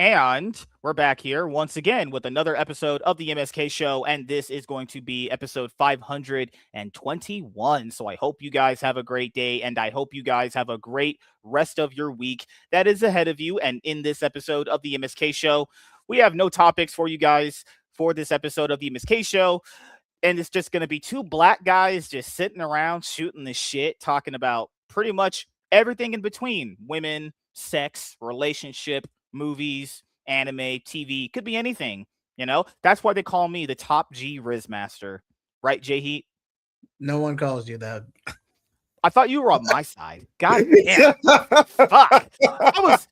And we're back here once again with another episode of the MSK show. And this is going to be episode 521. So I hope you guys have a great day. And I hope you guys have a great rest of your week that is ahead of you. And in this episode of the MSK show, we have no topics for you guys for this episode of the MSK show. And it's just going to be two black guys just sitting around shooting the shit, talking about pretty much everything in between: women, sex, relationship, movies, anime, TV, could be anything. That's why they call me the top G Riz Master, right, J Heat? No one calls you that. I thought you were on my side. God damn. Fuck. I was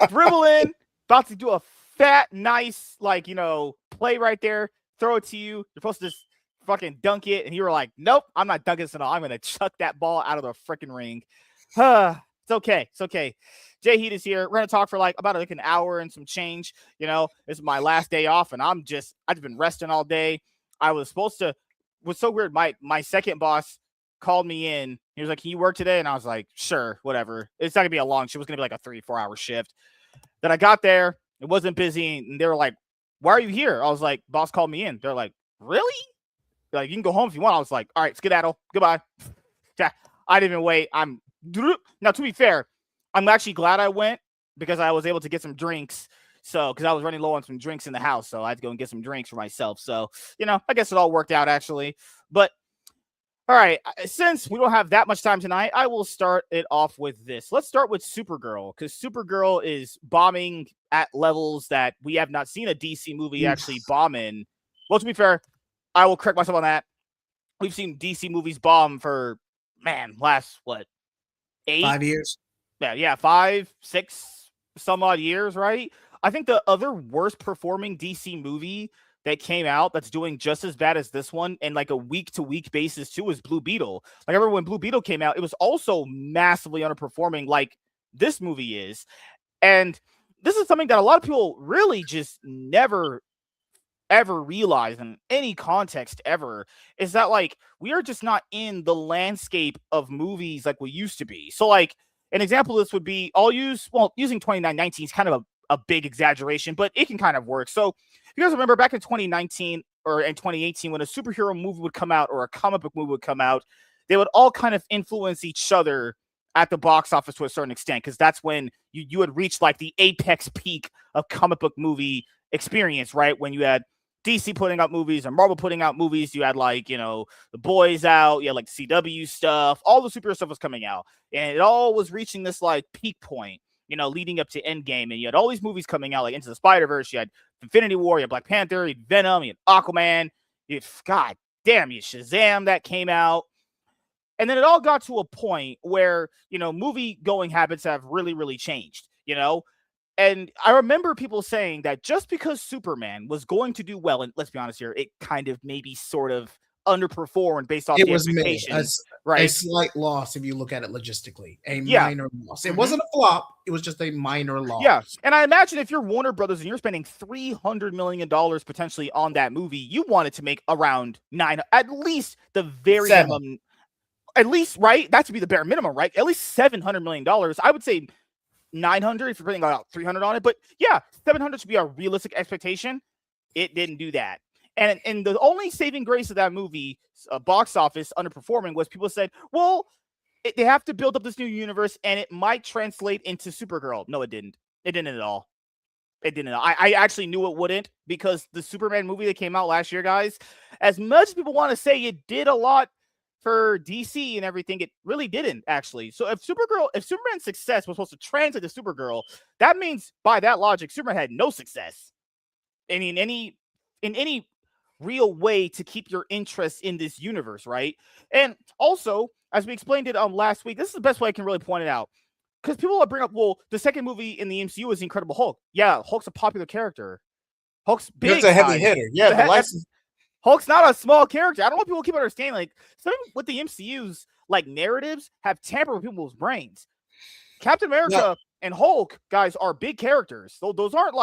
dribbling, about to do a fat, nice, play right there, throw it to you. You're supposed to just fucking dunk it, and you were like, nope, I'm not dunking this at all. I'm going to chuck that ball out of the freaking ring. It's okay. It's okay. Jay Heat is here. We're going to talk for about an hour and some change. This is my last day off, and I've just been resting all day. I was supposed to, what's so weird, my second boss called me in. He was like, can you work today? And I was like, sure, whatever. It's not going to be a long shift. It was going to be like a 3-4 hour shift. Then I got there. It wasn't busy, and they were like, why are you here? I was like, boss called me in. They're like, really? They're like, you can go home if you want. I was like, all right, skedaddle. Goodbye. Yeah, I didn't even wait. Now, to be fair, I'm actually glad I went because I was able to get some drinks. So, because I was running low on some drinks in the house. So I had to go and get some drinks for myself. So, I guess it all worked out actually. But, all right, since we don't have that much time tonight, I will start it off with this. Let's start with Supergirl, because Supergirl is bombing at levels that we have not seen a DC movie actually bomb in. Well, to be fair, I will correct myself on that. We've seen DC movies bomb for, last, 8? 5 years? Yeah, 5, 6, some odd years, right? I think the other worst performing DC movie that came out that's doing just as bad as this one and a week-to-week basis too is Blue Beetle. I remember when Blue Beetle came out, it was also massively underperforming like this movie is. And this is something that a lot of people really just never ever realize in any context ever, is that we are just not in the landscape of movies like we used to be. So an example of this would be, using 2919 is kind of a big exaggeration, but it can kind of work. So if you guys remember back in 2019 or in 2018, when a superhero movie would come out or a comic book movie would come out, they would all kind of influence each other at the box office to a certain extent, because that's when you had reached the apex peak of comic book movie experience, right? When you had DC putting out movies and Marvel putting out movies, you had The Boys out, you had CW stuff, all the superhero stuff was coming out, and it all was reaching this peak point, leading up to Endgame, and you had all these movies coming out, Into the Spider-Verse, you had Infinity War, you had Black Panther, you had Venom, you had Aquaman, you had Shazam that came out. And then it all got to a point where, movie going habits have really, really changed, And I remember people saying that just because Superman was going to do well, and let's be honest here, it kind of maybe sort of underperformed based off the expectations, right? A slight loss if you look at it logistically, minor loss. It wasn't a flop; it was just a minor loss. Yeah, and I imagine if you're Warner Brothers and you're spending $300 million potentially on that movie, you want it to make around 9, at least the very minimum. At least, right? That should be the bare minimum, right? At least $700 million. I would say 900 if you're putting about 300 on it, but yeah, 700 should be a realistic expectation. It didn't do that, and the only saving grace of that movie, box office underperforming, was people said, well, they have to build up this new universe and it might translate into Supergirl. No, it didn't. It didn't at all. It didn't. I actually knew it wouldn't, because the Superman movie that came out last year, guys, as much as people want to say it did a lot for DC and everything, it really didn't actually. So if Superman's success was supposed to translate to Supergirl, that means by that logic, Superman had no success in any real way to keep your interest in this universe, right? And also, as we explained it last week, this is the best way I can really point it out, because people will bring up, well, the second movie in the MCU is the Incredible Hulk. Yeah, Hulk's a popular character. Hulk's big. It's a heavy hitter. Yeah, the license. Hulk's not a small character. I don't know if people keep understanding. Some with the MCU's narratives have tampered with people's brains. Captain America and Hulk, guys, are big characters. So those aren't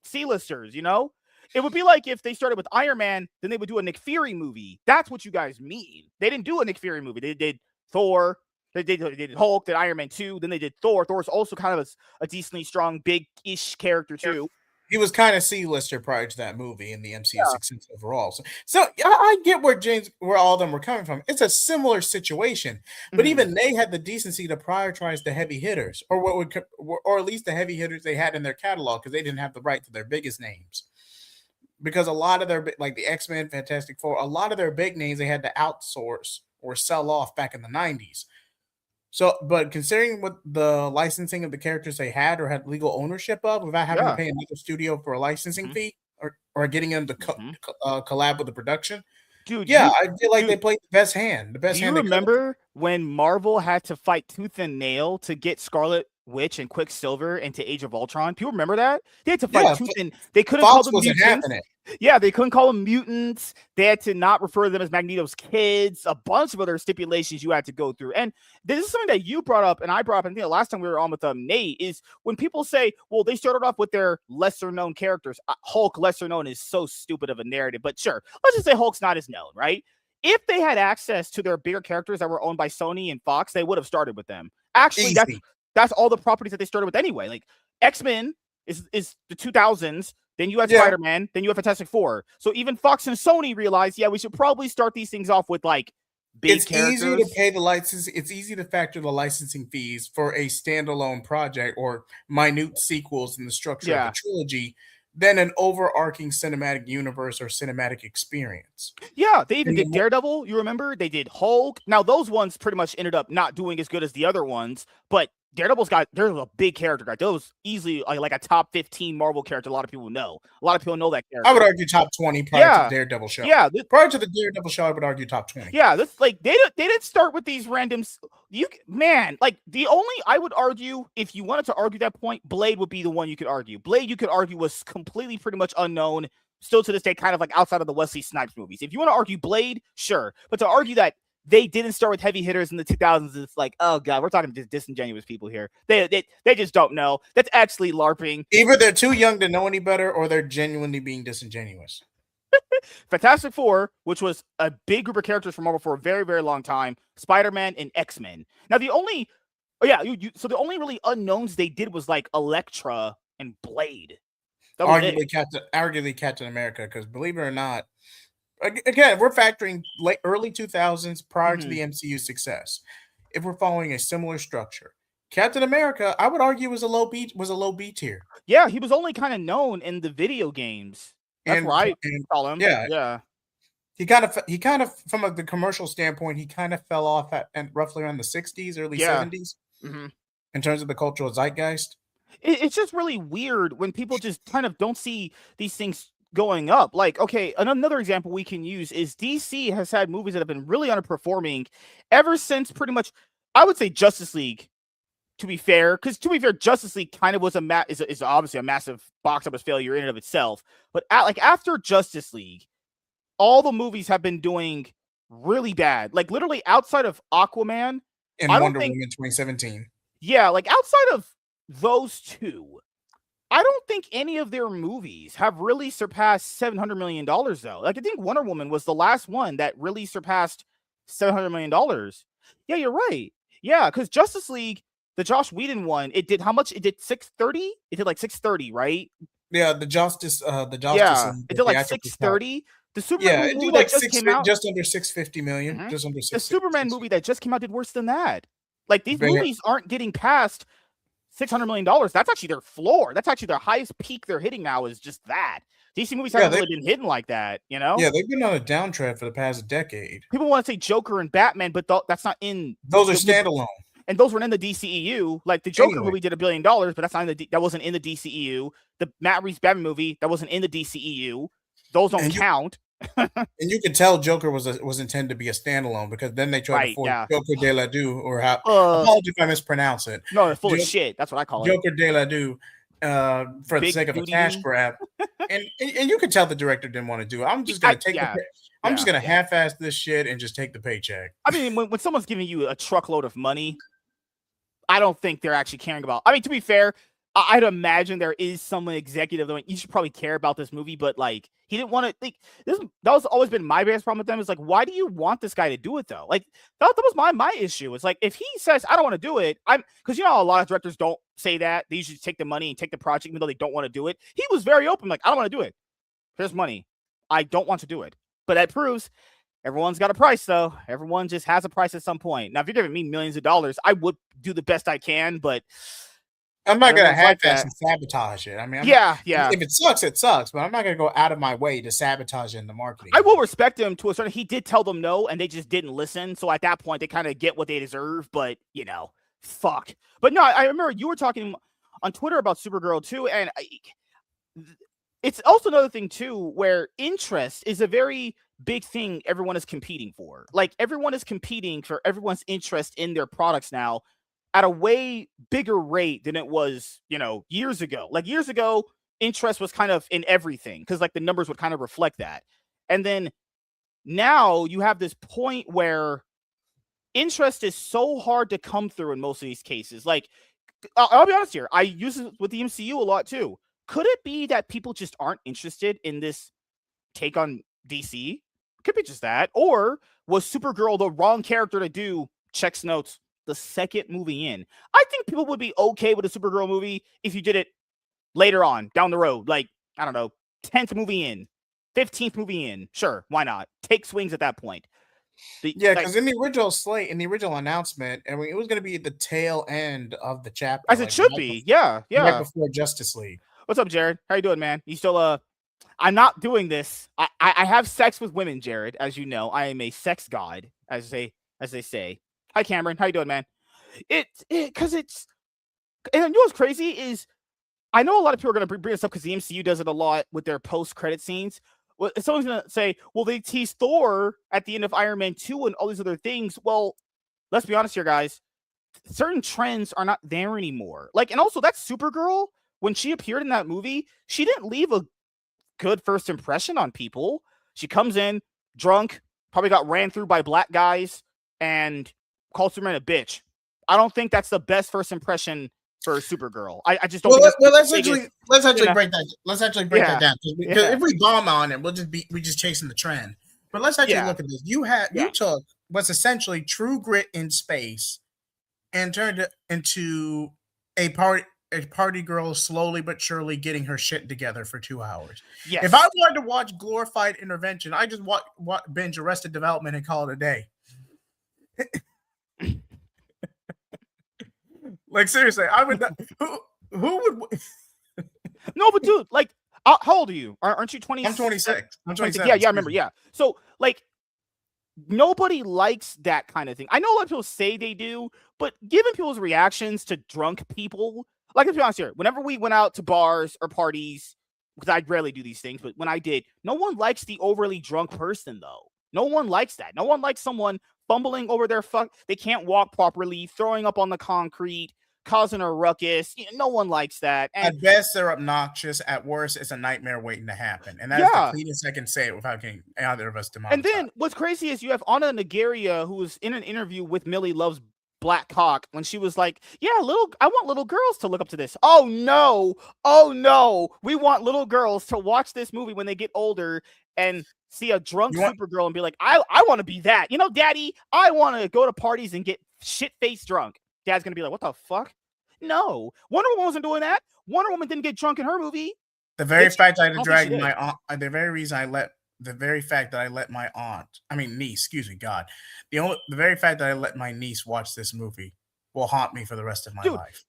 C-listers, It would be like if they started with Iron Man, then they would do a Nick Fury movie. That's what you guys mean. They didn't do a Nick Fury movie. They did Thor, They did Hulk, did Iron Man 2, then they did Thor. Thor's also kind of a decently strong, big-ish character too. He was kind of C-lister prior to that movie in the MCU success overall. So I get where all of them were coming from. It's a similar situation, but even they had the decency to prioritize the heavy hitters, or at least the heavy hitters they had in their catalog, because they didn't have the right to their biggest names. Because a lot of their, like the X-Men, Fantastic Four, a lot of their big names they had to outsource or sell off back in the 90s. So, but considering what the licensing of the characters they had or had legal ownership of, without having to pay another studio for a licensing fee or getting them to collab with the production, dude, I feel like they played the best hand. The best hand. Do you remember when Marvel had to fight tooth and nail to get Scarlet Witch and Quicksilver into Age of Ultron? People remember that? They had to fight tooth and they couldn't call them mutants. Yeah, they couldn't call them mutants. They had to not refer to them as Magneto's kids. A bunch of other stipulations you had to go through. And this is something that you brought up and I brought up. And I think the last time we were on with Nate is when people say, well, they started off with their lesser known characters. Hulk, lesser known, is so stupid of a narrative. But sure, let's just say Hulk's not as known, right? If they had access to their bigger characters that were owned by Sony and Fox, they would have started with them. Actually, that's all the properties that they started with anyway. Like X-Men is the 2000s. Then you have Spider-Man. Then you have Fantastic Four. So even Fox and Sony realized, we should probably start these things off with like big characters. It's easy to pay the license. It's easy to factor the licensing fees for a standalone project or minute sequels in the structure of a trilogy than an overarching cinematic universe or cinematic experience. Yeah, they even did Daredevil. You remember? They did Hulk. Now those ones pretty much ended up not doing as good as the other ones, but Daredevil's there's a big character guy. That was easily like a top 15 Marvel character. A lot of people know. A lot of people know that character. I would argue top 20 prior to the Daredevil show. Yeah, prior to the Daredevil show, I would argue top 20. Yeah, this like they didn't start with these randoms. Like the only I would argue, if you wanted to argue that point, Blade would be the one you could argue. Blade, you could argue, was completely pretty much unknown, still to this day, kind of like outside of the Wesley Snipes movies. If you want to argue Blade, sure, but to argue that they didn't start with heavy hitters in the 2000s. It's like, oh god, we're talking to disingenuous people here. They just don't know. That's actually LARPing. Either they're too young to know any better, or they're genuinely being disingenuous. Fantastic Four, which was a big group of characters from Marvel for a very, very long time. Spider-Man and X-Men. Now the only, so the only really unknowns they did was like Elektra and Blade. Arguably Captain America, because believe it or not. Again, we're factoring early 2000s prior to the MCU success. If we're following a similar structure, Captain America, I would argue, was a low B tier. Yeah, he was only kind of known in the video games. That's where I call him. Yeah. He kind of, from the commercial standpoint, he kind of fell off at roughly around the 60s, early 70s, in terms of the cultural zeitgeist. It's just really weird when people just kind of don't see these things going up. Like, okay, another example we can use is DC has had movies that have been really underperforming ever since pretty much, I would say, Justice League, to be fair, because Justice League kind of was is obviously a massive box office failure in and of itself. But after Justice League, all the movies have been doing really bad. Like literally outside of Aquaman and Wonder Woman 2017. Yeah, like outside of those two, I don't think any of their movies have really surpassed $700 million, though. Like, I think Wonder Woman was the last one that really surpassed $700 million. Yeah, you're right. Yeah, because Justice League, the Joss Whedon one, it did how much? It did 630? It did like 630, right? Yeah, the Justice. Yeah, it did like 630. The Superman movie that just came out, just under 650 million. Just under 650. The Superman movie that just came out did worse than that. Like, these movies aren't getting past $600 million. That's actually their floor. That's actually their highest peak they're hitting now, is just that. DC movies haven't really been hitting like that, you know? Yeah, they've been on a downtrend for the past decade. People want to say Joker and Batman, but that's not in... Those are standalone. And those weren't in the DCEU. Like, the Joker movie did $1 billion, but that's not that wasn't in the DCEU. The Matt Reeves Batman movie, that wasn't in the DCEU. Those don't count. And you can tell Joker was intended to be a standalone, because then they tried to force Joker de la Due, or how apologies if I mispronounce it. No, it's full of shit. That's what I call it. Joker de la Due, for the sake of a cash grab. and you can tell the director didn't want to do it. I'm just gonna just gonna half-ass this shit and just take the paycheck. I mean, when someone's giving you a truckload of money, I don't think they're actually caring about. I mean, to be fair, I'd imagine there is some executive that you should probably care about this movie, but like he didn't want to. Like this, that was always been my biggest problem with them. Is like, why do you want this guy to do it though? Like that was my issue. It's like if he says I don't want to do it, because a lot of directors don't say that. They usually take the money and take the project even though they don't want to do it. He was very open, like I don't want to do it. Here's money. I don't want to do it. But that proves everyone's got a price, though. Everyone just has a price at some point. Now, if you're giving me millions of dollars, I would do the best I can, but I'm not going to half-ass and sabotage it. I mean, yeah. If it sucks, it sucks, but I'm not going to go out of my way to sabotage it in the marketing. I will respect him to a certain. He did tell them no, and they just didn't listen. So at that point, they kind of get what they deserve. But fuck. But no, I remember you were talking on Twitter about Supergirl too, and it's also another thing too, where interest is a very big thing everyone is competing for. Like everyone is competing for everyone's interest in their products now at a way bigger rate than it was, years ago. Like years ago, interest was kind of in everything because like the numbers would kind of reflect that. And then now you have this point where interest is so hard to come through in most of these cases. Like, I'll be honest here. I use it with the MCU a lot too. Could it be that people just aren't interested in this take on DC? Could be just that. Or was Supergirl the wrong character to do? Checks notes. The second movie in. I think people would be okay with a Supergirl movie if you did it later on, down the road. Like, I don't know, 10th movie in, 15th movie in. Sure, why not? Take swings at that point. Because in the original slate, in the original announcement, I mean, it was going to be the tail end of the chapter. As it should be. Yeah. Right before Justice League. What's up, Jared? How you doing, man? You still, I'm not doing this. I have sex with women, Jared. As you know, I am a sex god, as they say. Hi, Cameron. How you doing, man? Because it's, and you know what's crazy is, I know a lot of people are going to bring this up because the MCU does it a lot with their post-credit scenes. Well, someone's going to say, well, they teased Thor at the end of Iron Man 2 and all these other things. Well, let's be honest here, guys. Certain trends are not there anymore. Like, and also that Supergirl, when she appeared in that movie, she didn't leave a good first impression on people. She comes in drunk, probably got ran through by black guys, and called Superman a bitch. I don't think that's the best first impression for Supergirl. I just don't. Well, let's actually break that. Let's actually break that down because if we bomb on it, we're just chasing the trend. But let's actually look at this. You took what's essentially True Grit in space and turned it into a party girl slowly but surely getting her shit together for 2 hours. Yes. If I wanted to watch glorified intervention, I just binge Arrested Development and call it a day. Like seriously, I would not. Who would? No, but dude, like, how old are you? Aren't you 20? I'm 26. I'm 27. Yeah, I remember. Yeah. So, like, nobody likes that kind of thing. I know a lot of people say they do, but given people's reactions to drunk people, like, let's be honest here, whenever we went out to bars or parties, because I rarely do these things, but when I did, no one likes the overly drunk person, though. No one likes that. No one likes someone fumbling over their they can't walk properly, throwing up on the concrete, causing a ruckus. No one likes that. And at best, they're obnoxious. At worst, it's a nightmare waiting to happen. And that's the cleanest I can say it without getting either of us demonetized. And then what's crazy is you have Anna Nagaria, who was in an interview with Millie Loves Black Cock when she was like, yeah, I want little girls to look up to this. Oh no, we want little girls to watch this movie when they get older and see a drunk Supergirl and be like, I want to be that. Daddy, I want to go to parties and get shit-faced drunk. Dad's going to be like, what the fuck? No. Wonder Woman wasn't doing that. Wonder Woman didn't get drunk in her movie. The very fact I dragged my aunt, the very fact that I let my niece, the very fact that I let my niece watch this movie will haunt me for the rest of my life.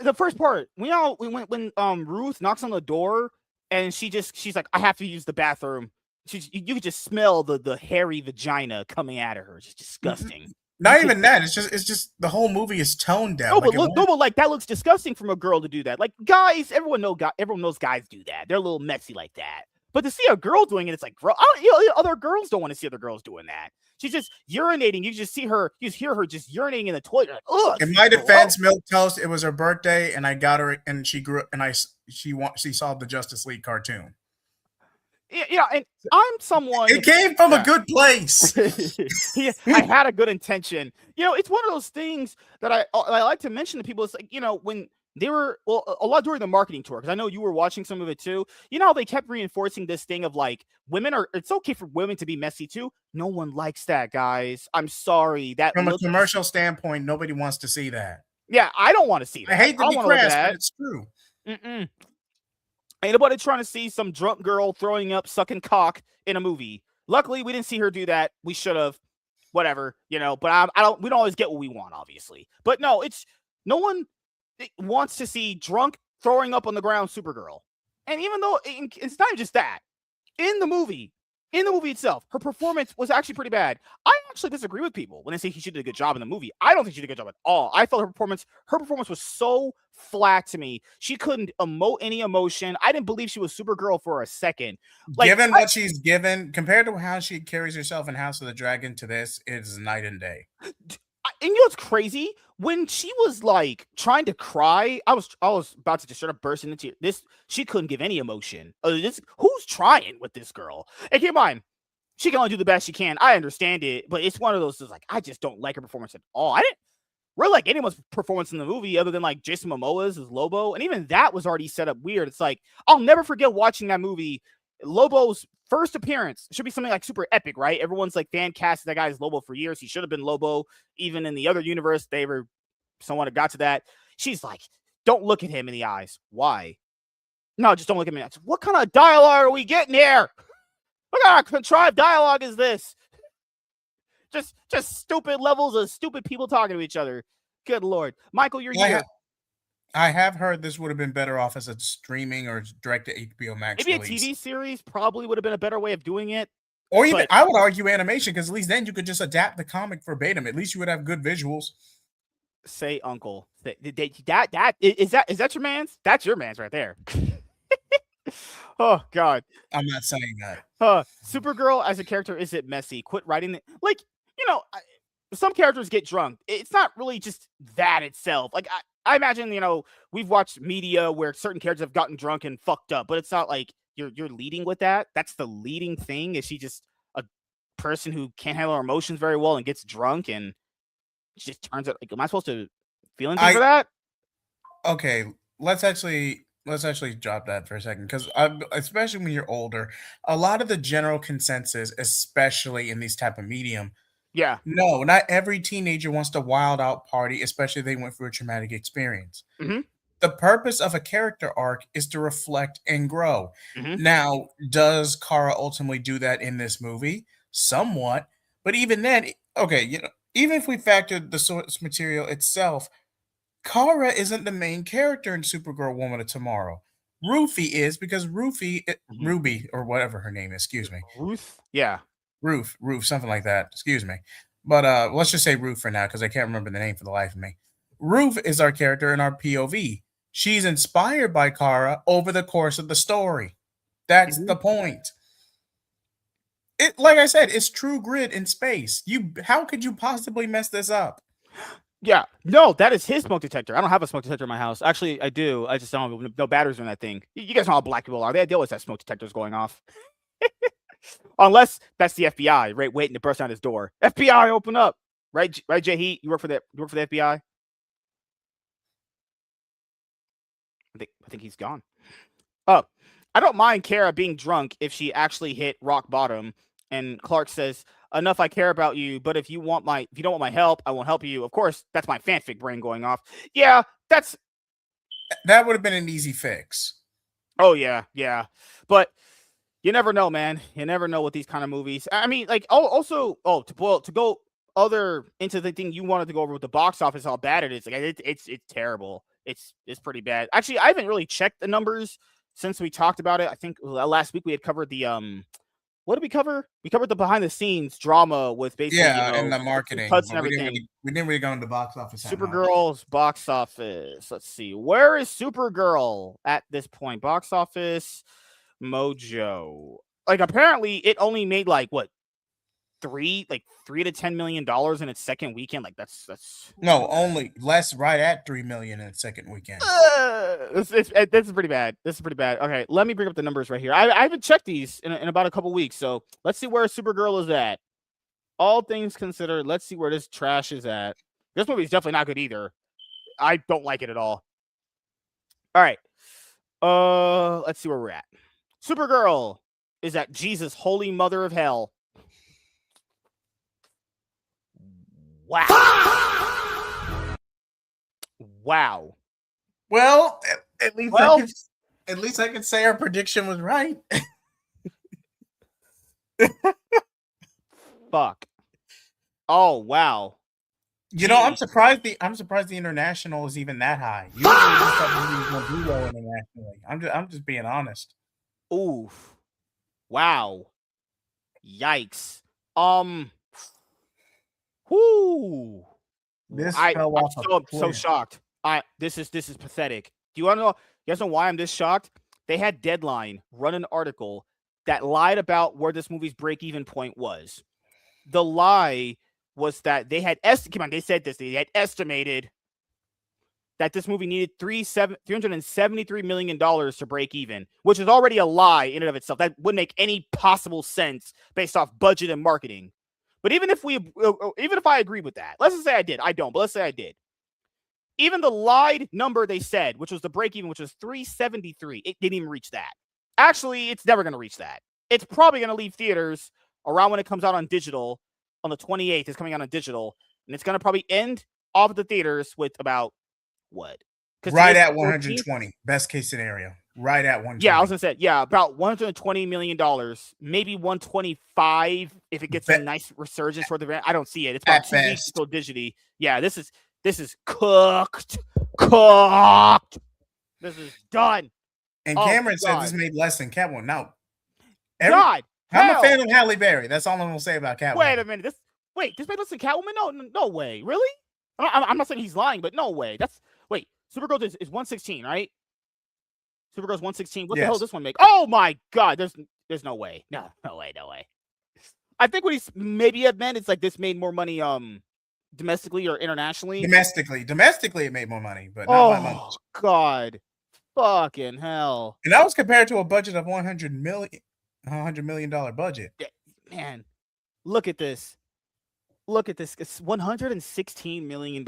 The first part, we went when Ruth knocks on the door and she's like, I have to use the bathroom. You could just smell the hairy vagina coming out of her. It's just disgusting. Not even that. It's just the whole movie is toned down. But like that looks disgusting from a girl to do that. Like guys, everyone knows guys do that. They're a little messy like that. But to see a girl doing it, it's like, bro, other girls don't want to see other girls doing that. She's just urinating. You just hear her just urinating in the toilet. Like, ugh. In my defense, Milk Toast, it was her birthday, and I got her, and she grew, and she saw the Justice League cartoon. Yeah, and I'm someone. It came from a good place. I had a good intention. It's one of those things that I like to mention to people. It's like, when They were a lot during the marketing tour because I know you were watching some of it too. You know how they kept reinforcing this thing of like women are. It's okay for women to be messy too. No one likes that, guys. I'm sorry. That From a looks. commercial standpoint, nobody wants to see that. Yeah, I don't want to see I that. hate I to don't be want to look at crass, but that. it's true. Mm-mm. Ain't nobody trying to see some drunk girl throwing up, sucking cock in a movie. Luckily, we didn't see her do that. We should have. Whatever, But I don't. We don't always get what we want, obviously. But no, it's no one wants to see drunk throwing up on the ground Supergirl. And even though it's not just that, in the movie, itself, her performance was actually pretty bad. I actually disagree with people when they say she did a good job in the movie. I don't think she did a good job at all. I felt her performance was so flat to me. She couldn't emote any emotion. I didn't believe she was Supergirl for a second. Like, Given what she's given, compared to how she carries herself in House of the Dragon to this, it's night and day. And you know what's crazy? When she was like trying to cry, I was about to just sort of burst into tears. This she couldn't give any emotion. Who's trying with this girl? And keep in mind, she can only do the best she can. I understand it, but it's one of those like I just don't like her performance at all. I didn't really like anyone's performance in the movie other than like Jason Momoa's as Lobo, and even that was already set up weird. It's like I'll never forget watching that movie. Lobo's first appearance should be something like super epic, right? Everyone's like fan casted that guy as Lobo for years. He should have been Lobo even in the other universe. They ever someone had got to that. She's like, don't look at him in the eyes. Why? No, just don't look at me. What kind of dialogue are we getting here? What kind of contrived dialogue is this? Just stupid levels of stupid people talking to each other. Good Lord. Michael, you're here. I have heard this would have been better off as a streaming or direct to HBO Max Maybe release. a TV series probably would have been a better way of doing it. Or even, I would argue animation, because at least then you could just adapt the comic verbatim. At least you would have good visuals. Say uncle. That is that your man's? That's your man's right there. Oh God. I'm not saying that. Supergirl as a character is it messy? Quit writing it. Like, some characters get drunk. It's not really just that itself. Like I imagine, we've watched media where certain characters have gotten drunk and fucked up, but it's not like you're leading with that. That's the leading thing. Is she just a person who can't handle her emotions very well and gets drunk and she just turns out like, am I supposed to feel anything for that? Okay, let's actually drop that for a second, because especially when you're older, a lot of the general consensus, especially in these type of medium, yeah, no, not every teenager wants to wild out party, especially if they went through a traumatic experience. Mm-hmm. The purpose of a character arc is to reflect and grow. Mm-hmm. Now, does Kara ultimately do that in this movie? Somewhat, but even then, okay, even if we factor the source material itself, Kara isn't the main character in Supergirl Woman of Tomorrow. Ruthie is, because Ruby, or whatever her name is, excuse me. Ruth? Yeah. Ruth, something like that, excuse me. But let's just say Ruth for now, because I can't remember the name for the life of me. Ruth is our character in our POV. She's inspired by Kara over the course of the story. That's the point. It, like I said, it's True Grit in space. How could you possibly mess this up? Yeah, no, that is his smoke detector. I don't have a smoke detector in my house. Actually, I do. I just don't have no batteries in that thing. You guys know how black people are. They deal with that smoke detectors going off. Unless that's the FBI, right? Waiting to burst down his door. FBI, open up. Right, Jay Heat? You work for the FBI? I think he's gone. Oh, I don't mind Kara being drunk if she actually hit rock bottom. And Clark says, enough, I care about you, but if you don't want my help, I won't help you. Of course, that's my fanfic brain going off. Yeah, that would have been an easy fix. Oh yeah. But you never know, man. You never know with these kind of movies. I mean, like also to go other into the thing you wanted to go over with the box office, how bad it is. Like it's terrible. It's pretty bad. Actually, I haven't really checked the numbers since we talked about it. I think last week we had covered the what did we cover? We covered the behind the scenes drama with basically and the marketing cuts and everything. We didn't really go into box office. Supergirl's box office. Let's see. Where is Supergirl at this point? Box office Mojo. Like apparently it only made like what $3 to $10 million in its second weekend. Like that's no, only less, right at $3 million in its second weekend. This is pretty bad. Okay, let me bring up the numbers right here. I haven't checked these in about a couple weeks, so let's see where Supergirl is at. All things considered, let's see where this trash is at. This movie is definitely not good either. I don't like it at all. All right. Let's see where we're at. Supergirl is at Jesus, Holy Mother of Hell. Wow. Wow. Well, at least Well, I can say our prediction was right. fuck. Oh wow. You know, I'm surprised the international is even that high. Usually, this type of movie is gonna do well internationally. I'm just being honest. Oof. Wow. Yikes. Whoo. This fell off a I'm so cliff. shocked. This is pathetic. Do you want to know? You guys know why I'm this shocked? They had Deadline run an article that lied about where this movie's break-even point was. The lie was that they had they said this. They had estimated that this movie needed $373 million to break even, which is already a lie in and of itself. That wouldn't make any possible sense based off budget and marketing. But even if I agree with that, let's just say I did. I don't, but let's say I did. Even the lied number they said, which was the break even, which was 373, it didn't even reach that. Actually, it's never going to reach that. It's probably going to leave theaters around when it comes out on digital. On the 28th, it's coming out on digital, and it's going to probably end off at the theaters with about what? Right at 120, best case scenario. Right at 120. Yeah, I was gonna say, about $120 million, maybe 125 if it gets a nice resurgence for the event. I don't see it. It's about 2 weeks until digitally. Yeah, this is cooked. This is done. And Cameron said this made less than Catwoman. Now, I'm a fan of Halle Berry. That's all I'm gonna say about Catwoman. Wait a minute. This made less than Catwoman? No way. Really? I'm not saying he's lying, but no way. Supergirl is 116, right? Supergirl's 116. What the hell does this one make? Oh my god, there's no way. No way. I think what he's maybe have meant is like this made more money domestically or internationally. Domestically it made more money, but not by much. Oh god. Fucking hell. And that was compared to a budget of $100 million budget. Man, look at this. It's $116 million.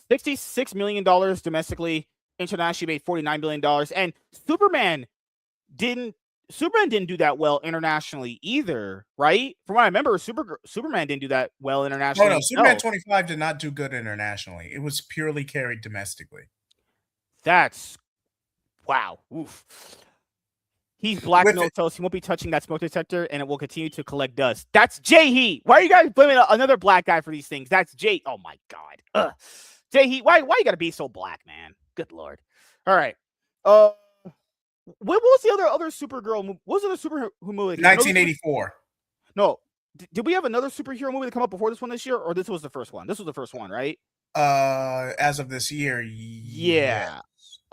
$66 million domestically. Internationally made $49 million. And Superman didn't do that well internationally either, right? From what I remember, Superman didn't do that well internationally. No, Superman 25 did not do good internationally. It was purely carried domestically. That's wow. Oof. He's black toast. He won't be touching that smoke detector, and it will continue to collect dust. That's Jay Heat. Why are you guys blaming another black guy for these things? That's Jay. Oh my god. Ugh. Jay Heat. Why you gotta be so black, man? Good lord. All right. What was the other Supergirl movie? What was the other superhero movie? 1984. No. Did we have another superhero movie that come up before this one this year, or this was the first one? This was the first one, right? As of this year, yeah.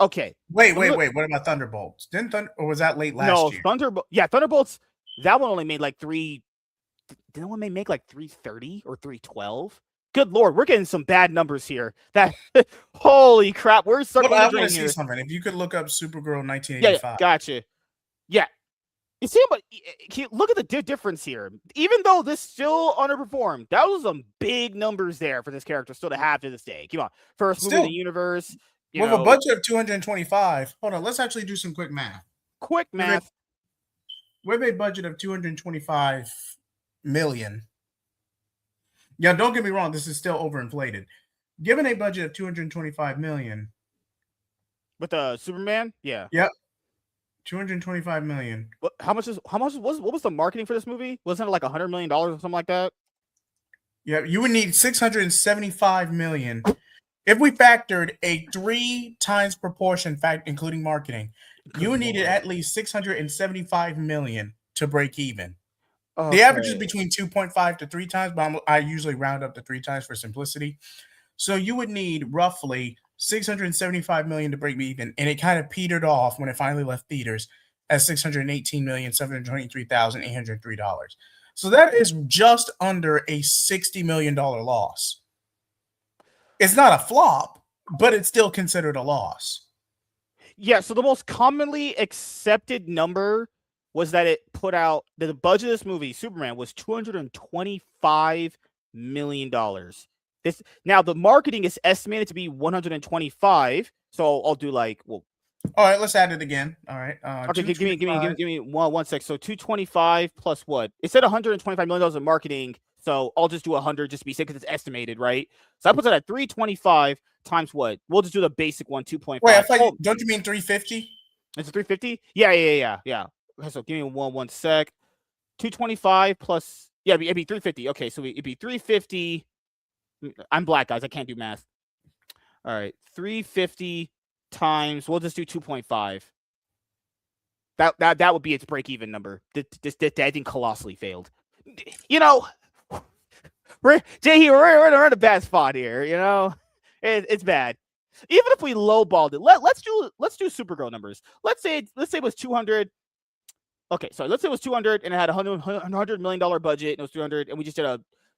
Okay. Wait. What about Thunderbolts? Or was that late last year? Thunderbolts. That one only made like three. Did that one make like 330 or 312? Good lord, we're getting some bad numbers here. That holy crap, we're starting to drain here. See something. If you could look up Supergirl 1985. Yeah, gotcha. Yeah. You see, but look at the difference here. Even though this still underperformed, that was some big numbers there for this character still to have to this day. Come on, first movie in the universe. With a budget of 225. Hold on, let's actually do some quick math. With a budget of 225 million. Yeah, don't get me wrong, this is still overinflated. Given a budget of 225 million. With the Superman? Yeah. Yep. 225 million. What was the marketing for this movie? Wasn't it like $100 million or something like that? Yeah, you would need 675 million. If we factored a 3 times proportion fact, including marketing, you would need at least 675 million to break even. Okay. The average is between 2.5 to 3 times, but I usually round up to 3 times for simplicity. So you would need roughly 675 million to break even, and it kind of petered off when it finally left theaters at $618,723,803. So that is just under a $60 million loss. It's not a flop, but it's still considered a loss. Yeah, so the most commonly accepted number was that it put out that the budget of this movie, Superman, was $225 million. Now the marketing is estimated to be 125. So I'll do like, well, All right, let's add it again. All right, okay, two twenty five. give me one sec. So 225 plus what? It said $125 million in marketing. So I'll just do 100 just to be safe because it's estimated, right? So I put that at 325 times what? We'll just do the basic one, 2.5. Wait, I thought don't you mean 350? It's a 350? Yeah. Okay, so give me one sec. 225 plus, yeah, it'd be 350. Okay, so it'd be 350. I'm black, guys. I can't do math. All right, 350 times, we'll just do 2.5. That would be its break-even number. This I think colossally failed. You know, we're in a bad spot here. You know, it's bad. Even if we lowballed it, let's do Supergirl numbers. Let's say it was 200. Okay, sorry. Let's say it was 200 and it had $100 million budget and it was 300 and we just did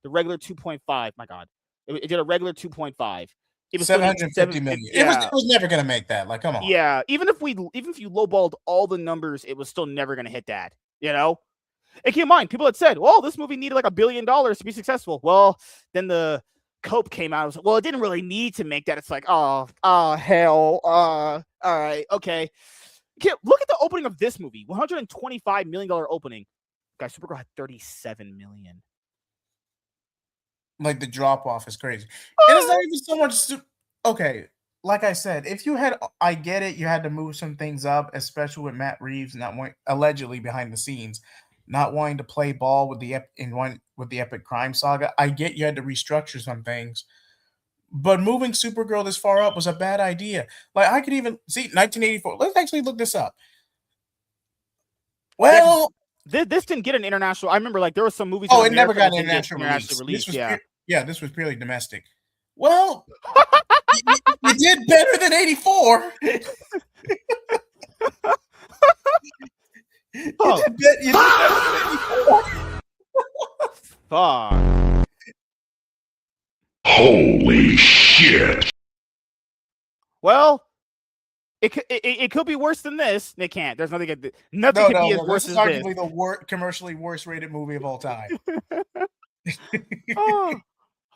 the regular 2.5. My God, it did a regular 2.5. It was 750 million. Yeah. It was never going to make that. Like, come on. Yeah, even if you lowballed all the numbers, it was still never going to hit that. You know, and keep in mind, people had said, "Well, this movie needed like $1 billion to be successful." Well, then the Cope came out. It was like, well, it didn't really need to make that. It's like, oh hell, all right, okay. Look at the opening of this movie. $125 million opening. Guys, Supergirl had $37 million. Like the drop off is crazy. And it's not even so much. Okay, like I said, if you had, I get it, you had to move some things up, especially with Matt Reeves allegedly behind the scenes, not wanting to play ball with the epic crime saga. I get you had to restructure some things, but moving Supergirl this far up was a bad idea. Like I could even see 1984. Let's actually look this up. Well. This didn't get an international. I remember, like, there were some movies. Oh, it never got an international release. This was purely domestic. Well, you did better than 84. Oh. You did better than 84. Fuck. Holy shit. Well, it could be worse than this. It can't. There's nothing. Nothing could be as worse as this. This is arguably the commercially worst rated movie of all time. Oh.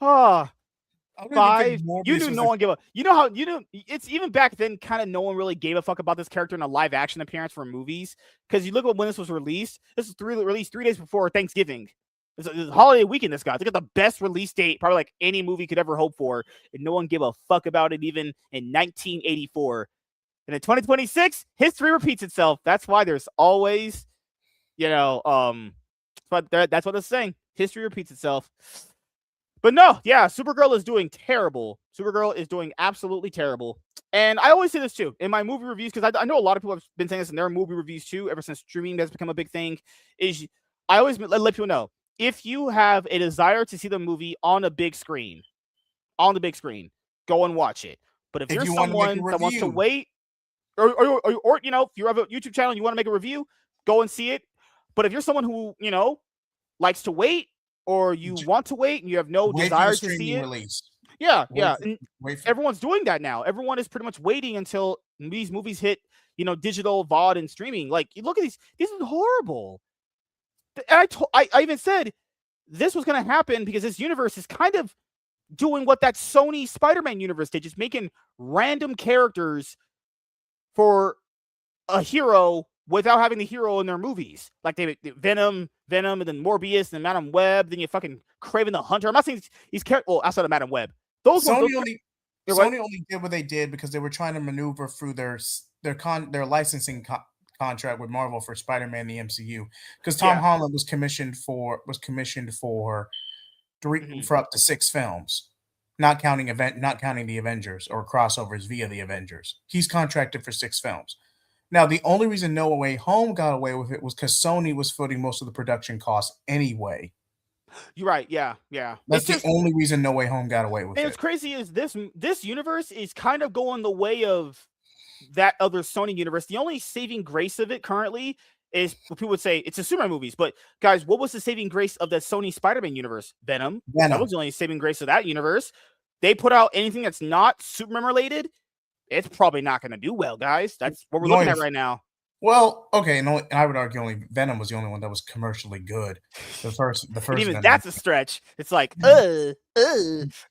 5. You knew no one gave a. You know how you knew it's even back then. Kind of no one really gave a fuck about this character in a live action appearance for movies because you look at when this was released. This was released 3 days before Thanksgiving. It's a holiday weekend. This guy. Look at the best release date probably like any movie could ever hope for, and no one gave a fuck about it even in 1984. And in 2026, history repeats itself. That's why there's always, but that's what it's saying. History repeats itself. But no, yeah, Supergirl is doing terrible. Supergirl is doing absolutely terrible. And I always say this too in my movie reviews, because I know a lot of people have been saying this in their movie reviews too, ever since streaming has become a big thing, is I always let people know, if you have a desire to see the movie on the big screen, go and watch it. But if you're someone that wants to wait, or if you have a YouTube channel and you want to make a review, go and see it. But if you're someone who, likes to wait, or you want to wait and you have no desire to see it, yeah. And everyone's doing that now. Everyone is pretty much waiting until these movies hit, digital VOD and streaming. Like, you look at these are horrible. I even said this was going to happen because this universe is kind of doing what that Sony Spider-Man universe did, just making random characters for a hero without having the hero in their movies. Like Venom, and then Morbius, and Madam Web. Then you fucking Kraven the Hunter. I'm not saying he's outside of Madam Web. Sony only did what they did because they were trying to maneuver through their licensing contract with Marvel for Spider-Man the MCU. Because Tom Holland was commissioned for up to 6 films. Not counting the Avengers or crossovers via the Avengers. He's contracted for 6 films. Now, the only reason No Way Home got away with it was because Sony was footing most of the production costs anyway. You're right. Yeah. That's the only reason No Way Home got away with it. And what's crazy is this universe is kind of going the way of that other Sony universe. The only saving grace of it currently is what people would say it's the Superman movies. But guys, what was the saving grace of the Sony Spider-Man universe? Venom. That was the only saving grace of that universe. They put out anything that's not Superman related, it's probably not going to do well, guys. That's what we're looking at right now. Well, okay, and I would argue only Venom was the only one that was commercially good. The first And even Venom. that's a stretch. It's like, you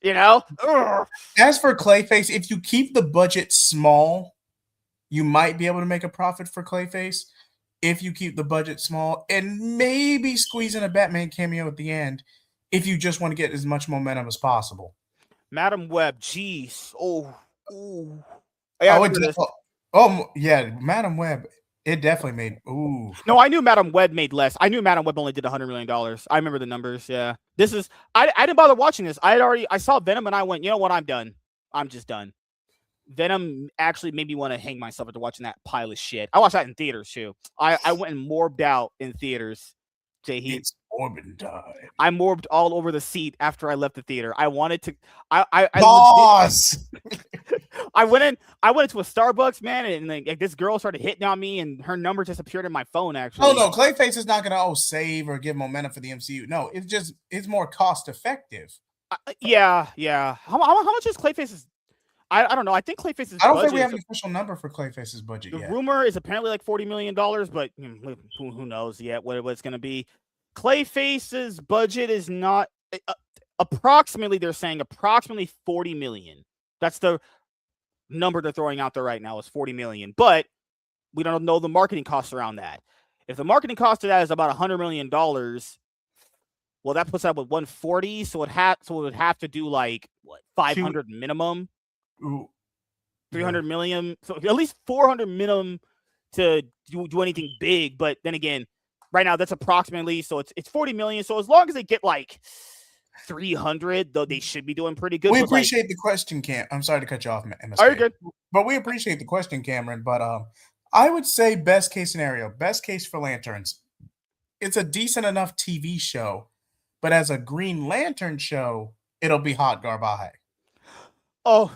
know. Ugh. As for Clayface, if you keep the budget small, you might be able to make a profit for Clayface. If you keep the budget small and maybe squeeze in a Batman cameo at the end, if you just want to get as much momentum as possible. Madam Web, jeez. Oh, ooh. I Yeah, I would. remember this. Yeah, Madam Web. It definitely made. Ooh, No, I knew Madam Web made less. I knew Madam Web only did $100 million. I remember the numbers. Yeah, this is. I didn't bother watching this. I saw Venom and I went, you know what? I'm done. I'm just done. Venom actually made me want to hang myself after watching that pile of shit. I watched that in theaters too. I went and morbed out in theaters. it's Morbin time. I morbed all over the seat after I left the theater. I wanted to. I Boss. I went into a Starbucks, man, and like this girl started hitting on me, and her number just appeared in my phone. Actually, Oh no, Clayface is not going to save or give momentum for the MCU. No, it's more cost effective. Yeah. How much is Clayface's? I don't know. I think Clayface's. I don't think we have an official number for Clayface's budget The yet. rumor is apparently like $40 million, but who knows yet what it's going to be. Clayface's budget is not approximately. They're saying approximately 40 million. That's the number they're throwing out there right now is 40 million, but we don't know the marketing costs around that. If the marketing cost of that is about $100 million, well, that puts out with 140. So it would have to do like what 500 minimum, Ooh, 300 million. So at least 400 minimum to do anything big. But then again, right now that's approximately, so it's 40 million. So as long as they get like 300, though, they should be doing pretty good. We appreciate the question, Cam. I'm sorry to cut you off, MSK. Are you good? But we appreciate the question, Cameron. But I would say best case scenario, best case for Lanterns. It's a decent enough TV show, but as a Green Lantern show, it'll be hot garbage. Oh,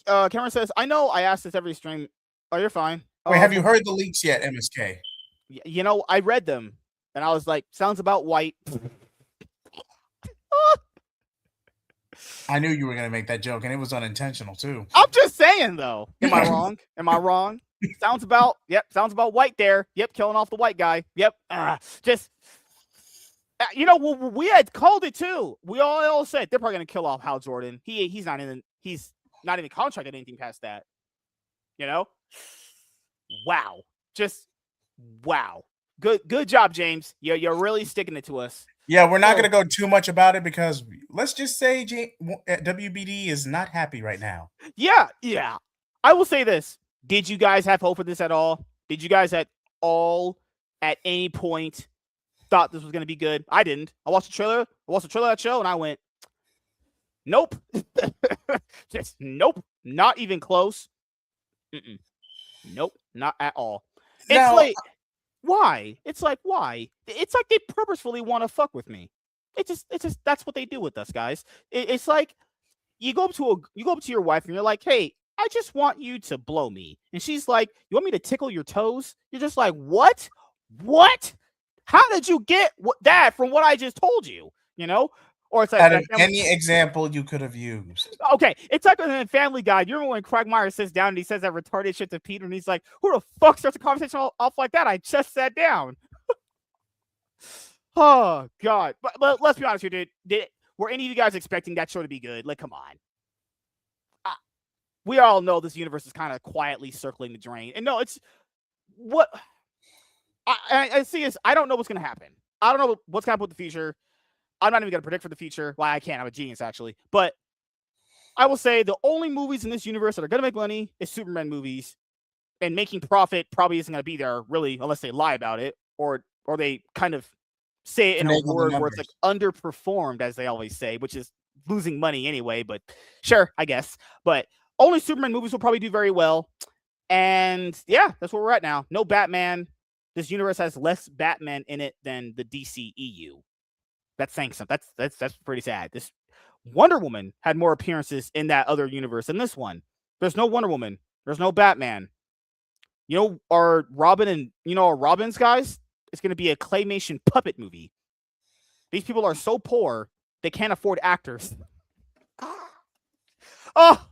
Cameron says, I know I asked this every stream. Oh, you're fine. Wait, have you heard the leaks yet, MSK? You know, I read them, and I was like, sounds about white. I knew you were going to make that joke, and it was unintentional, too. I'm just saying, though. Am I wrong? Am I wrong? Sounds about white there. Yep, killing off the white guy. Yep. You know, we had called it, too. We all said they're probably going to kill off Hal Jordan. He's not even contracted anything past that. You know? Wow. Just wow. Good job, James. You're really sticking it to us. Yeah, we're not going to go too much about it because let's just say WBD is not happy right now. Yeah. I will say this. Did you guys have hope for this at all? Did you guys at any point thought this was going to be good? I didn't. I watched the trailer of that show, and I went, nope. Just nope. Not even close. Nope. Not at all. Why? It's like, why? It's like they purposefully want to fuck with me. It's just that's what they do with us, guys. It's like you go up to your wife and you're like, hey, I just want you to blow me. And she's like, you want me to tickle your toes? You're just like, what? How did you get that from what I just told you? You know? Or it's like any example you could have used. Okay, it's like in Family Guy. You remember when Quagmire sits down and he says that retarded shit to Peter, and he's like, "Who the fuck starts a conversation off like that? I just sat down." Oh God! But let's be honest here, dude. Were any of you guys expecting that show to be good? Like, come on. We all know this universe is kind of quietly circling the drain, and no, it's what I see is I don't know what's gonna happen. I don't know what's gonna happen with the future. I'm not even going to predict for the future. Well, I can't. I'm a genius, actually. But I will say the only movies in this universe that are going to make money is Superman movies. And making profit probably isn't going to be there, really, unless they lie about it. Or they kind of say it in a word where it's like underperformed, as they always say, which is losing money anyway. But sure, I guess. But only Superman movies will probably do very well. And yeah, that's where we're at now. No Batman. This universe has less Batman in it than the DC EU. That's saying something. That's pretty sad. This Wonder Woman had more appearances in that other universe than this one. There's no Wonder Woman. There's no Batman. You know, our Robin and our Robins, guys, it's going to be a claymation puppet movie. These people are so poor they can't afford actors. Oh,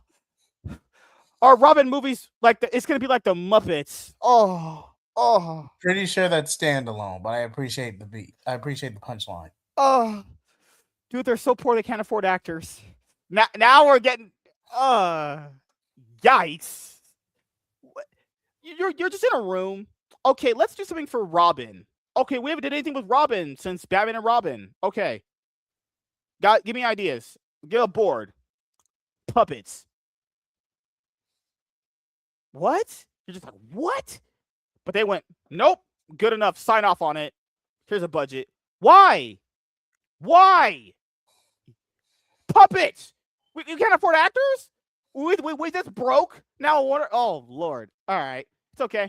our Robin movies it's going to be like the Muppets. Oh, Oh, Pretty sure that's standalone, but I appreciate the beat. I appreciate the punchline. oh, dude, they're so poor they can't afford actors. Now we're getting, yikes. You're just in a room. Okay, let's do something for Robin. Okay, we haven't did anything with Robin since Batman and Robin. Okay, give me ideas. Get a board. Puppets. What? You're just like, what? But they went, nope, good enough. Sign off on it. Here's a budget. Why? Why? Puppets. You can't afford actors? Wait, that's broke? Now, oh, Lord. All right. It's okay.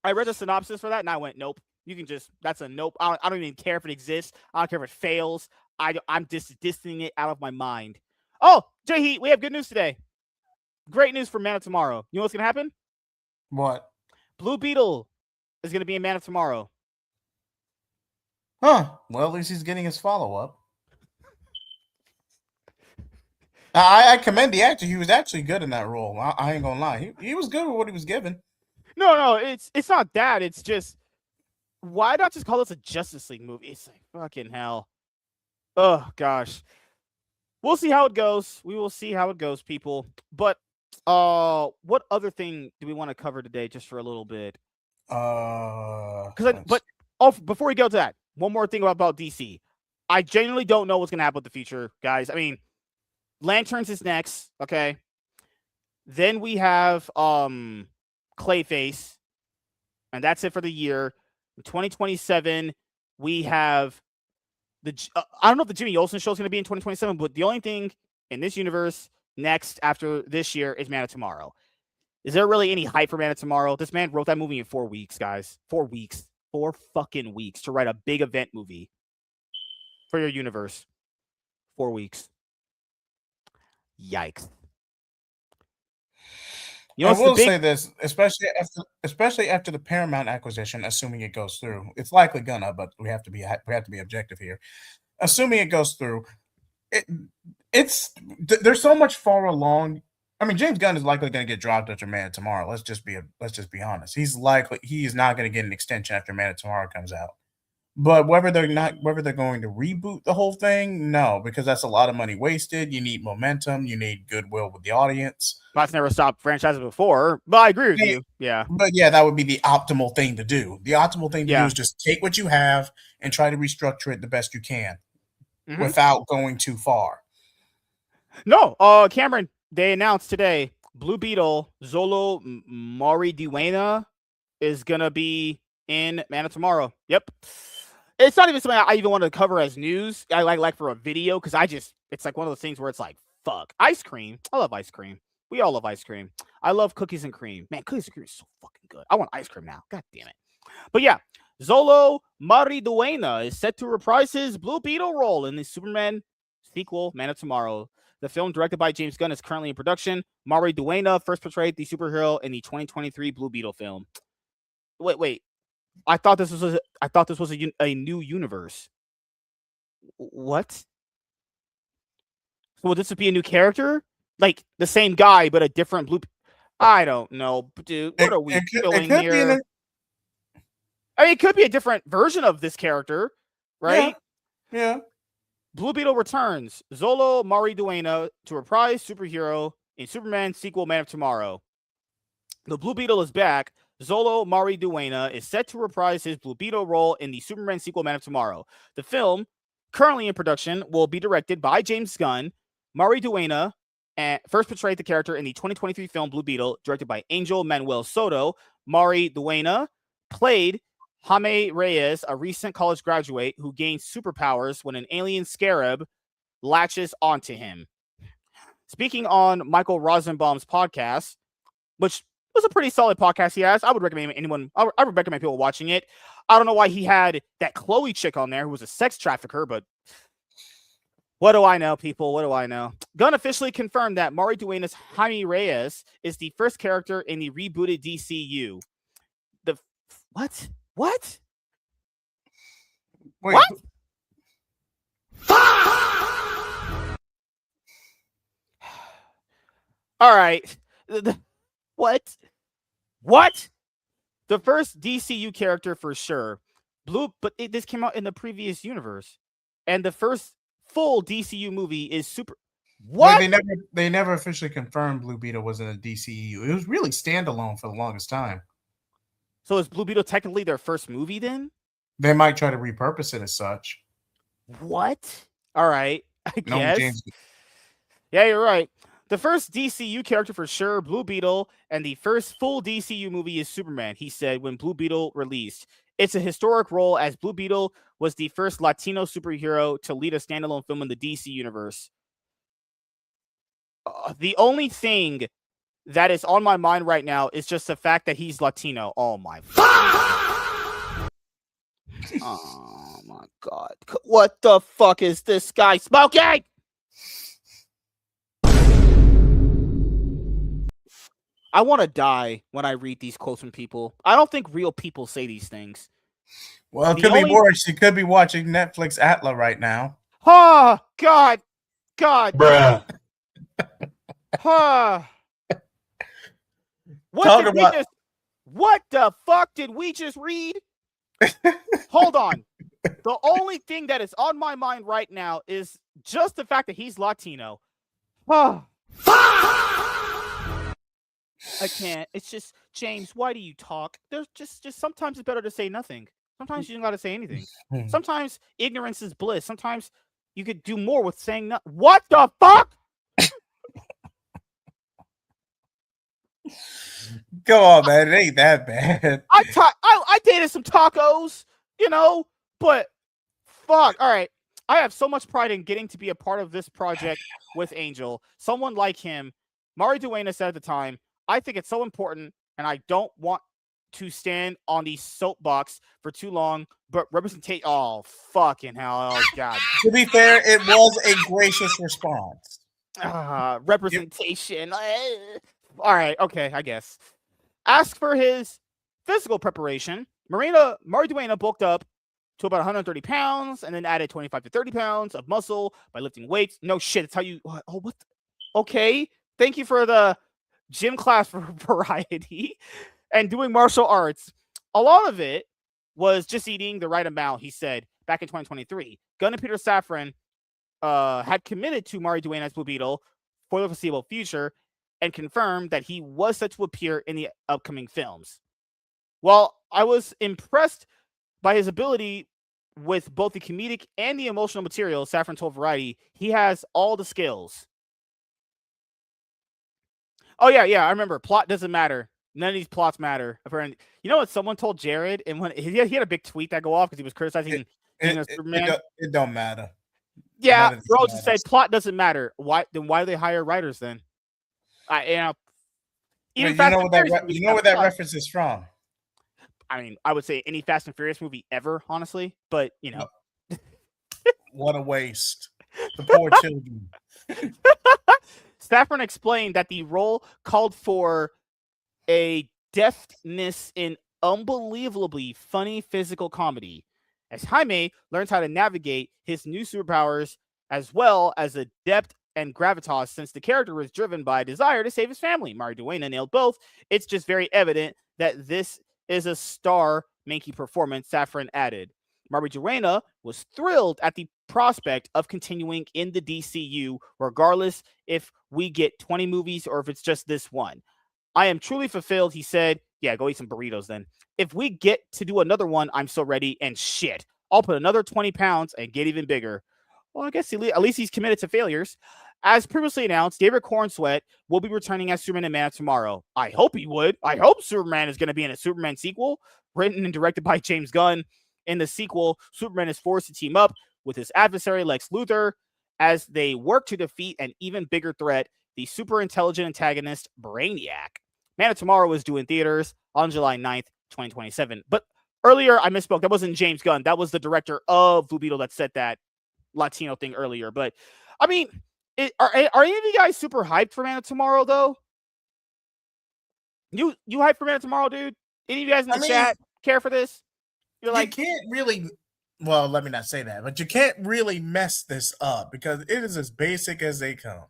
I read the synopsis for that, and I went, nope. You can just, that's a nope. I don't even care if it exists. I don't care if it fails. I'm just distancing it out of my mind. Oh, J-Heat, we have good news today. Great news for Man of Tomorrow. You know what's going to happen? What? Blue Beetle is going to be in Man of Tomorrow. Huh. Well, at least he's getting his follow-up. I commend the actor. He was actually good in that role. I ain't gonna lie. He was good with what he was given. No, it's not that. It's just, why not just call this a Justice League movie? It's like, fucking hell. Oh, gosh. We'll see how it goes. We will see how it goes, people. But what other thing do we want to cover today just for a little bit? Before we go to that, one more thing about DC. I genuinely don't know what's going to happen with the future, guys. I mean, Lanterns is next, okay? Then we have Clayface, and that's it for the year. In 2027, we have I don't know if the Jimmy Olsen show is going to be in 2027, but the only thing in this universe next after this year is Man of Tomorrow. Is there really any hype for Man of Tomorrow? This man wrote that movie in 4 weeks, guys. 4 weeks. 4 fucking weeks to write a big event movie for your universe. 4 weeks. Yikes. You know, I will say this, especially after the Paramount acquisition, assuming it goes through. It's likely gonna, but we have to be objective here. Assuming it goes through, there's so much far along. I mean, James Gunn is likely going to get dropped after Man of Tomorrow. Let's just be honest. He is not going to get an extension after Man of Tomorrow comes out. But whether they're going to reboot the whole thing, no, because that's a lot of money wasted. You need momentum. You need goodwill with the audience. That's never stopped franchises before, but I agree with you. Yeah. But yeah, that would be the optimal thing to do. The optimal thing to do is just take what you have and try to restructure it the best you can without going too far. No, Cameron, they announced today Blue Beetle, Xolo Maridueña is going to be in Man of Tomorrow. Yep. It's not even something I even want to cover as news. I like for a video because it's like one of those things where it's like, fuck. Ice cream. I love ice cream. We all love ice cream. I love cookies and cream. Man, cookies and cream is so fucking good. I want ice cream now. God damn it. But yeah, Xolo Maridueña is set to reprise his Blue Beetle role in the Superman sequel, Man of Tomorrow. The film, directed by James Gunn, is currently in production. Maridueña first portrayed the superhero in the 2023 Blue Beetle film. Wait. I thought this was a new universe. What? So will this be a new character? Like the same guy, but a different blue. I don't know, dude. What are we doing here? I mean, it could be a different version of this character, right? Yeah. Blue Beetle returns. Xolo Maridueña to reprise superhero in Superman sequel Man of Tomorrow. The Blue Beetle is back. Xolo Maridueña is set to reprise his Blue Beetle role in the Superman sequel Man of Tomorrow. The film, currently in production, will be directed by James Gunn. Maridueña first portrayed the character in the 2023 film Blue Beetle, directed by Angel Manuel Soto. Maridueña played Jaime Reyes, a recent college graduate who gains superpowers when an alien scarab latches onto him. Speaking on Michael Rosenbaum's podcast, which was a pretty solid podcast he has, I would recommend I would recommend people watching it. I don't know why he had that Chloe chick on there who was a sex trafficker, but what do I know, people? What do I know? Gunn officially confirmed that Maridueña's Jaime Reyes is the first character in the rebooted DCU. What? What? Wait. What? All right. What? The first DCU character for sure. This came out in the previous universe. And the first full DCU movie is Super. What? They never officially confirmed Blue Beetle was in a DCU. It was really standalone for the longest time. So is Blue Beetle technically their first movie then? They might try to repurpose it as such. What? All right, I guess. James. Yeah, you're right. The first DCU character for sure, Blue Beetle, and the first full DCU movie is Superman, he said when Blue Beetle released. It's a historic role as Blue Beetle was the first Latino superhero to lead a standalone film in the DC universe. The only thing that is on my mind right now is just the fact that he's Latino. Oh my god. Oh my god. What the fuck is this guy smoking? I want to die when I read these quotes from people. I don't think real people say these things. Well, it could be worse. You could be watching Netflix Atla right now. Oh, God. Bruh. What the fuck did we just read? Hold on. The only thing that is on my mind right now is just the fact that he's Latino. I can't. It's just, James, why do you talk? There's just sometimes it's better to say nothing. Sometimes you don't got to say anything. Sometimes ignorance is bliss. Sometimes you could do more with saying nothing. What the fuck? Go on, man. It ain't that bad. I dated some tacos, but fuck. All right. I have so much pride in getting to be a part of this project with Angel. Someone like him. Mari Duenas said at the time, I think it's so important, and I don't want to stand on the soapbox for too long, but representation. Oh, fucking hell. Oh, God. To be fair, it was a gracious response. Representation. All right. Okay, I guess. Ask for his physical preparation. Mari Duenas bulked up to about 130 pounds and then added 25 to 30 pounds of muscle by lifting weights. No shit. It's how you. Oh, what? Okay. Thank you for the gym class for variety and doing martial arts. A lot of it was just eating the right amount, he said, back in 2023. Gunn and Peter Safran had committed to Mari Duenas Blue Beetle for the foreseeable future and confirmed that he was set to appear in the upcoming films. While I was impressed by his ability with both the comedic and the emotional material, Safran told Variety, he has all the skills. Oh, yeah, I remember. Plot doesn't matter. None of these plots matter. Apparently, you know what someone told Jared? And when he had a big tweet that go off because he was criticizing Superman. It don't matter. Yeah, bro just said plot doesn't matter. Why do they hire writers then? Even you know where that reference is from. I mean, I would say any Fast and Furious movie ever, honestly. But what a waste. The poor children. Safran explained that the role called for a deftness in unbelievably funny physical comedy, as Jaime learns how to navigate his new superpowers as well as the depth and gravitas since the character was driven by a desire to save his family. Mari Duenas nailed both. It's just very evident that this is a star-making performance, Safran added. Mari Duenas was thrilled at the prospect of continuing in the DCU, regardless if we get 20 movies or if it's just this one. I am truly fulfilled, he said. Yeah, go eat some burritos then. If we get to do another one, I'm so ready. And shit, I'll put another 20 pounds and get even bigger. Well, I guess at least he's committed to failures. As previously announced, David Cornsweet will be returning as Superman and Man of Tomorrow. I hope he would. I hope Superman is going to be in a Superman sequel, written and directed by James Gunn. In the sequel, Superman is forced to team up with his adversary Lex Luthor as they work to defeat an even bigger threat, the super intelligent antagonist Brainiac. Man of Tomorrow is due in theaters on July 9th, 2027. But earlier, I misspoke. That wasn't James Gunn. That was the director of Blue Beetle that said that Latino thing earlier. But, I mean, are any of you guys super hyped for Man of Tomorrow, though? You hyped for Man of Tomorrow, dude? Any of you guys in the chat care for this? You're like, you can't really, well, let me not say that, but you can't really mess this up because it is as basic as they come.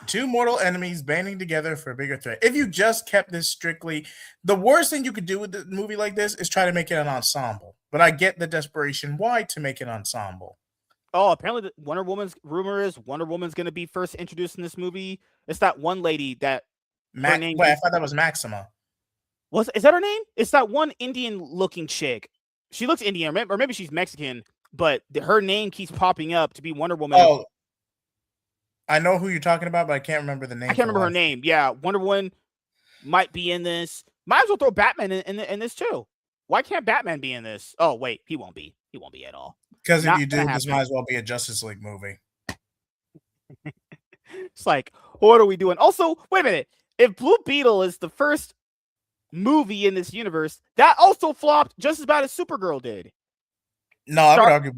Two mortal enemies banding together for a bigger threat. If you just kept this strictly, the worst thing you could do with a movie like this is try to make it an ensemble. But I get the desperation why to make an ensemble. Oh, apparently the Wonder Woman's rumor is Wonder Woman's going to be first introduced in this movie. It's that one lady that her name Wait, I thought that was Maxima. is that her name? It's that one Indian looking chick. She looks Indian, or maybe she's Mexican, but her name keeps popping up to be Wonder Woman. Oh, I know who you're talking about, but I can't remember the name. I can't remember her name. Yeah, Wonder Woman might be in this. Might as well throw Batman in this too. Why can't Batman be in this? Oh wait, he won't be. He won't be at all. Because if you do, this might as well be a Justice League movie. It's like, what are we doing? Also, wait a minute. If Blue Beetle is the first movie in this universe, that also flopped just as bad as Supergirl did. No, I would argue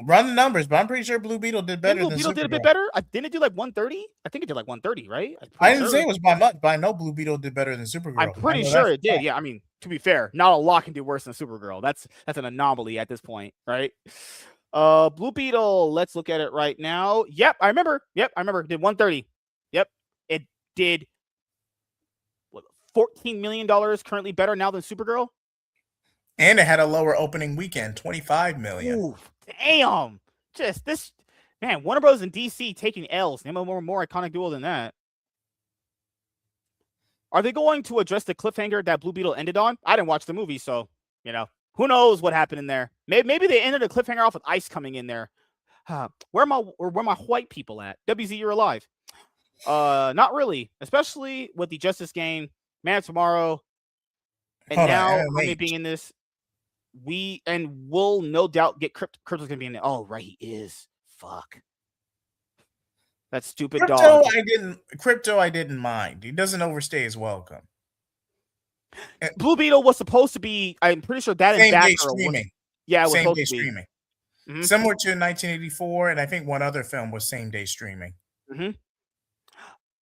run the numbers, but I'm pretty sure Blue Beetle did better. Blue Beetle did a bit better. Didn't it do like 130? I think it did like 130, right? I didn't say it was by much, but I know Blue Beetle did better than Supergirl. I'm pretty sure it did. Yeah, I mean, to be fair, not a lot can do worse than Supergirl. That's an anomaly at this point, right? Blue Beetle, let's look at it right now. Yep, I remember. It did 130. Yep, it did $14 million, currently better now than Supergirl. And it had a lower opening weekend, 25 million. Ooh, damn. Just this, man, Warner Bros. And DC taking L's. Name a more iconic duo than that. Are they going to address the cliffhanger that Blue Beetle ended on? I didn't watch the movie, so, who knows what happened in there. Maybe they ended the cliffhanger off with Ice coming in there. Where are my white people at? WZ, you're alive. Not really, especially with the Justice game, Man of Tomorrow, and now Homie being in this. We'll no doubt get Crypto's gonna be in there. Oh, right, he is. Fuck. That stupid dog. Crypto I didn't mind. He doesn't overstay his welcome. Blue Beetle was supposed to be, I'm pretty sure that in Batgirl. Yeah, it was same day streaming. Mm-hmm. Similar to 1984, and I think one other film was same day streaming. Mm-hmm.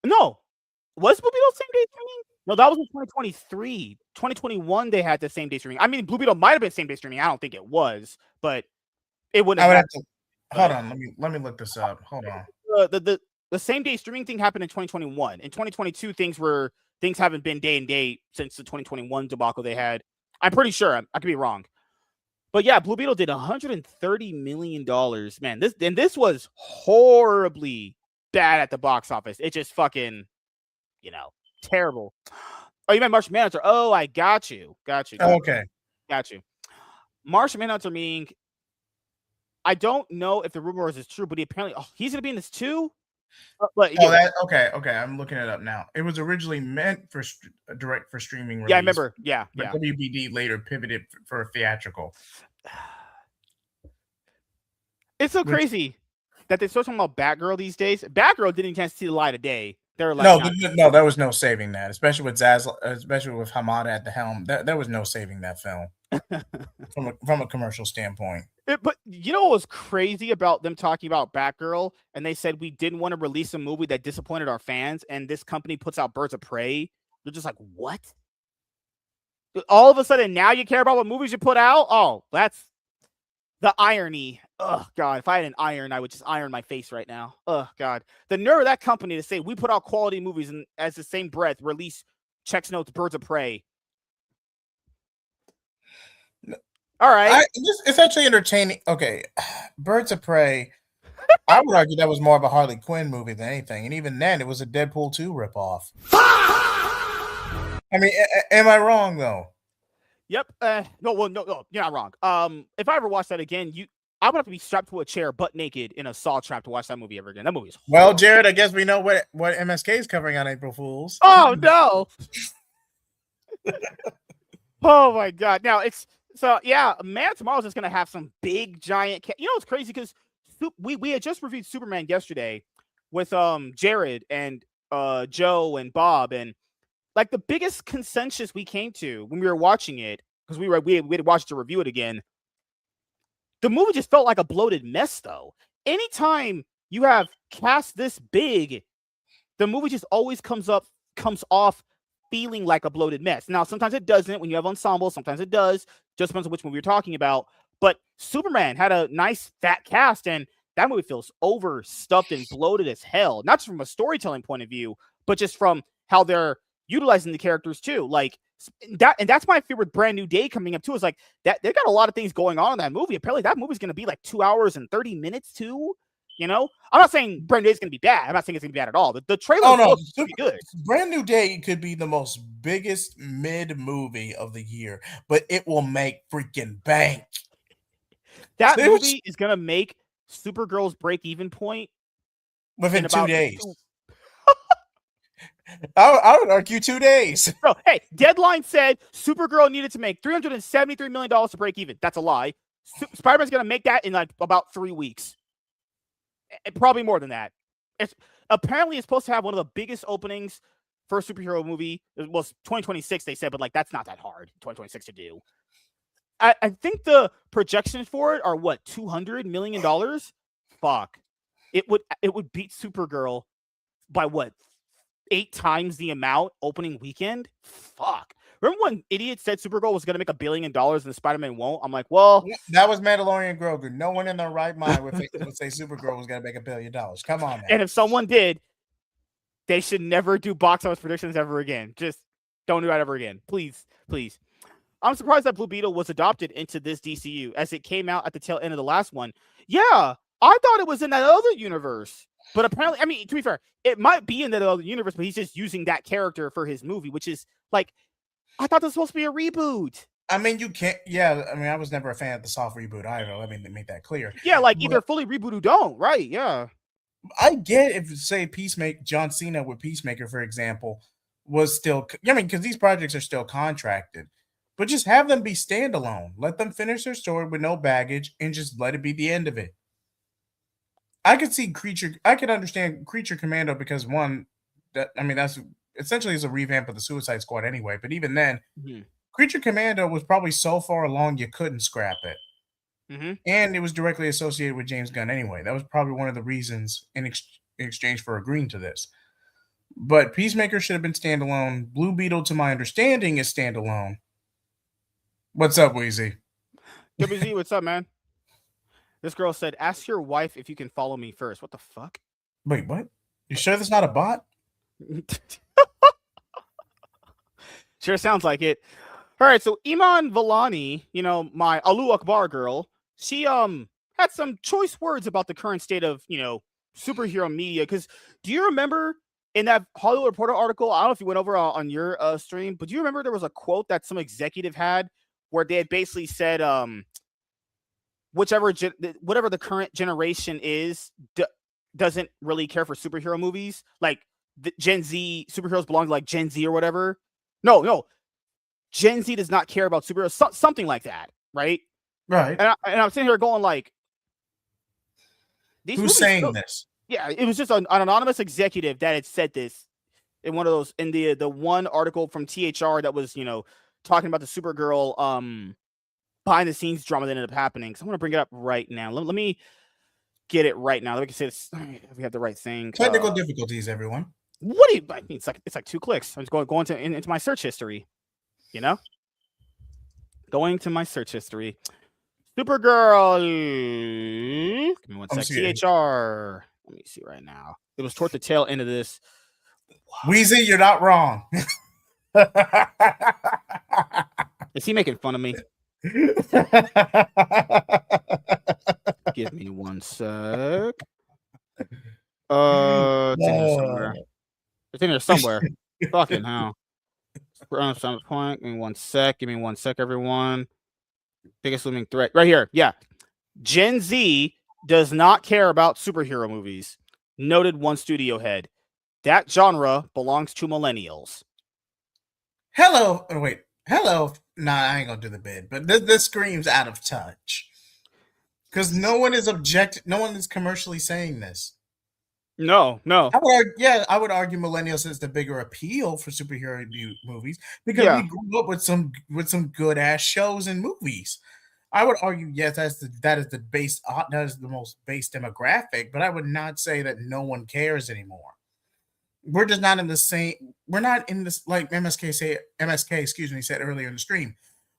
No. Was Blue Beetle same day streaming? No, that was in 2023. 2021, they had the same day streaming. I mean, Blue Beetle might have been same day streaming. I don't think it was, but it wouldn't have. Hold on, let me look this up. Hold on. The same day streaming thing happened in 2021. In 2022, things haven't been day and day since the 2021 debacle they had. I'm pretty sure. I could be wrong. But yeah, Blue Beetle did $130 million. Man, this was horribly bad at the box office. It just fucking, terrible. Oh, you meant Martian Manhunter. Oh, I got you. Okay. Got you. Martian Manhunter meaning, I don't know if the rumor is true, but apparently he's going to be in this too? Okay. I'm looking it up now. It was originally meant for direct for streaming release. Yeah, I remember. Yeah. WBD later pivoted for a theatrical. It's so crazy that they start talking about Batgirl these days. Batgirl didn't even see the light of day. They're like, no, there was no saving that, especially with Hamada at the helm. There was no saving that film from a commercial standpoint. But you know what was crazy about them talking about Batgirl? And they said we didn't want to release a movie that disappointed our fans, and this company puts out Birds of Prey. They're just like, what? All of a sudden, now you care about what movies you put out? Oh, that's the irony. Oh, God. If I had an iron, I would just iron my face right now. Oh, God. The nerve of that company to say we put out quality movies and as the same breath release Chex Notes Birds of Prey. All right. It's actually entertaining. Okay. Birds of Prey. I would argue that was more of a Harley Quinn movie than anything. And even then, it was a Deadpool 2 ripoff. I mean, am I wrong, though? Yep. No, you're not wrong. If I ever watch that again, I would have to be strapped to a chair butt naked in a saw trap to watch that movie ever again. That movie is horrible. Well, Jared, I guess we know what MSK is covering on April Fools. Oh, no. Oh, my God. Now, Man of Tomorrow is just going to have some big, giant... it's crazy because we had just reviewed Superman yesterday with Jared and Joe and Bob, and like the biggest consensus we came to when we were watching it, because we had watched to review it again, the movie just felt like a bloated mess, though. Anytime you have cast this big, the movie just always comes off feeling like a bloated mess. Now, sometimes it doesn't when you have ensemble. Sometimes it does. Just depends on which movie you're talking about. But Superman had a nice fat cast, and that movie feels overstuffed and bloated as hell. Not just from a storytelling point of view, but just from how they're utilizing the characters too. Like that, and that's my fear with Brand New Day coming up too. Is like that they got a lot of things going on in that movie. Apparently, that movie's going to be like 2 hours and 30 minutes too. You know, I'm not saying Brand New Day is going to be bad. I'm not saying it's going to be bad at all. The trailer looks pretty good. Brand New Day could be the most biggest mid movie of the year, but it will make freaking bank. That movie is going to make Supergirl's break-even point within 2 days. I would argue 2 days. Bro, hey, Deadline said Supergirl needed to make $373 million to break even. That's a lie. Spider-Man's going to make that in like about 3 weeks. Probably more than that. Apparently it's supposed to have one of the biggest openings for a superhero movie. It was 2026, they said, but like that's not that hard, 2026 to do. I think the projections for it are what, $200 million? Fuck. It would beat Supergirl by what, 8 times the amount opening weekend? Fuck. Remember when idiots said Supergirl was going to make $1 billion and Spider-Man won't? I'm like, well, that was Mandalorian Grogu. No one in their right mind would say Supergirl was going to make $1 billion. Come on, man. And if someone did, they should never do box office predictions ever again. Just don't do that ever again. Please, please. I'm surprised that Blue Beetle was adopted into this DCU as it came out at the tail end of the last one. Yeah, I thought it was in that other universe. But apparently, I mean, to be fair, it might be in that other universe, but he's just using that character for his movie, which is like, I thought this was supposed to be a reboot. I mean, you can't. Yeah, I mean, I was never a fan of the soft reboot either. Let me make that clear. Yeah, like either fully reboot or don't. Right? Yeah. I get if say John Cena with Peacemaker, for example, was still. I mean, because these projects are still contracted, but just have them be standalone. Let them finish their story with no baggage, and just let it be the end of it. I could see I could understand Creature Commando because that's essentially is a revamp of the Suicide Squad anyway. But even then, Creature Commando was probably so far along you couldn't scrap it. And it was directly associated with James Gunn anyway. That was probably one of the reasons in exchange for agreeing to this. But Peacemaker should have been standalone. Blue Beetle, to my understanding, is standalone. What's up, Weezy? WZ, what's up, man? This girl said, ask your wife if you can follow me first. What the fuck? Wait, what? You sure that's not a bot? Sure sounds like it. All right, so Iman Vellani, my Alu Akbar girl, she had some choice words about the current state of, superhero media. Because do you remember in that Hollywood Reporter article, I don't know if you went over on your stream, but do you remember there was a quote that some executive had where they had basically said, whatever the current generation is doesn't really care for superhero movies. Like the Gen Z superheroes belong to like Gen Z or whatever. No. Gen Z does not care about superheroes. Something like that, right? Right. And I'm sitting here going like, who's saying this? Yeah, it was just an anonymous executive that had said this in one of those in the one article from THR that was talking about the Supergirl behind the scenes drama that ended up happening. So I'm gonna bring it up right now. Let me get it right now. Let me say this. We have the right thing. Technical difficulties, everyone. What do you? I mean, it's like 2 clicks. I'm just going into my search history. Going to my search history. Supergirl. Give me one sec. THR. Let me see right now. It was toward the tail end of this. Weezy, you're not wrong. Is he making fun of me? Give me one sec. It's in here somewhere. It's in here somewhere. Fucking hell. Some point. Give me one sec. Everyone. Biggest looming threat. Right here. Yeah. Gen Z does not care about superhero movies. Noted one studio head. That genre belongs to millennials. Hello. Oh, wait. Hello. Nah, I ain't gonna do the bid, but this screams out of touch. Because no one is commercially saying this. No. I would argue millennials is the bigger appeal for superhero movies because we grew up with some good ass shows and movies. I would argue, yes, that is the most base demographic, but I would not say that no one cares anymore. We're just not in the same. We're not in this like MSK said earlier in the stream.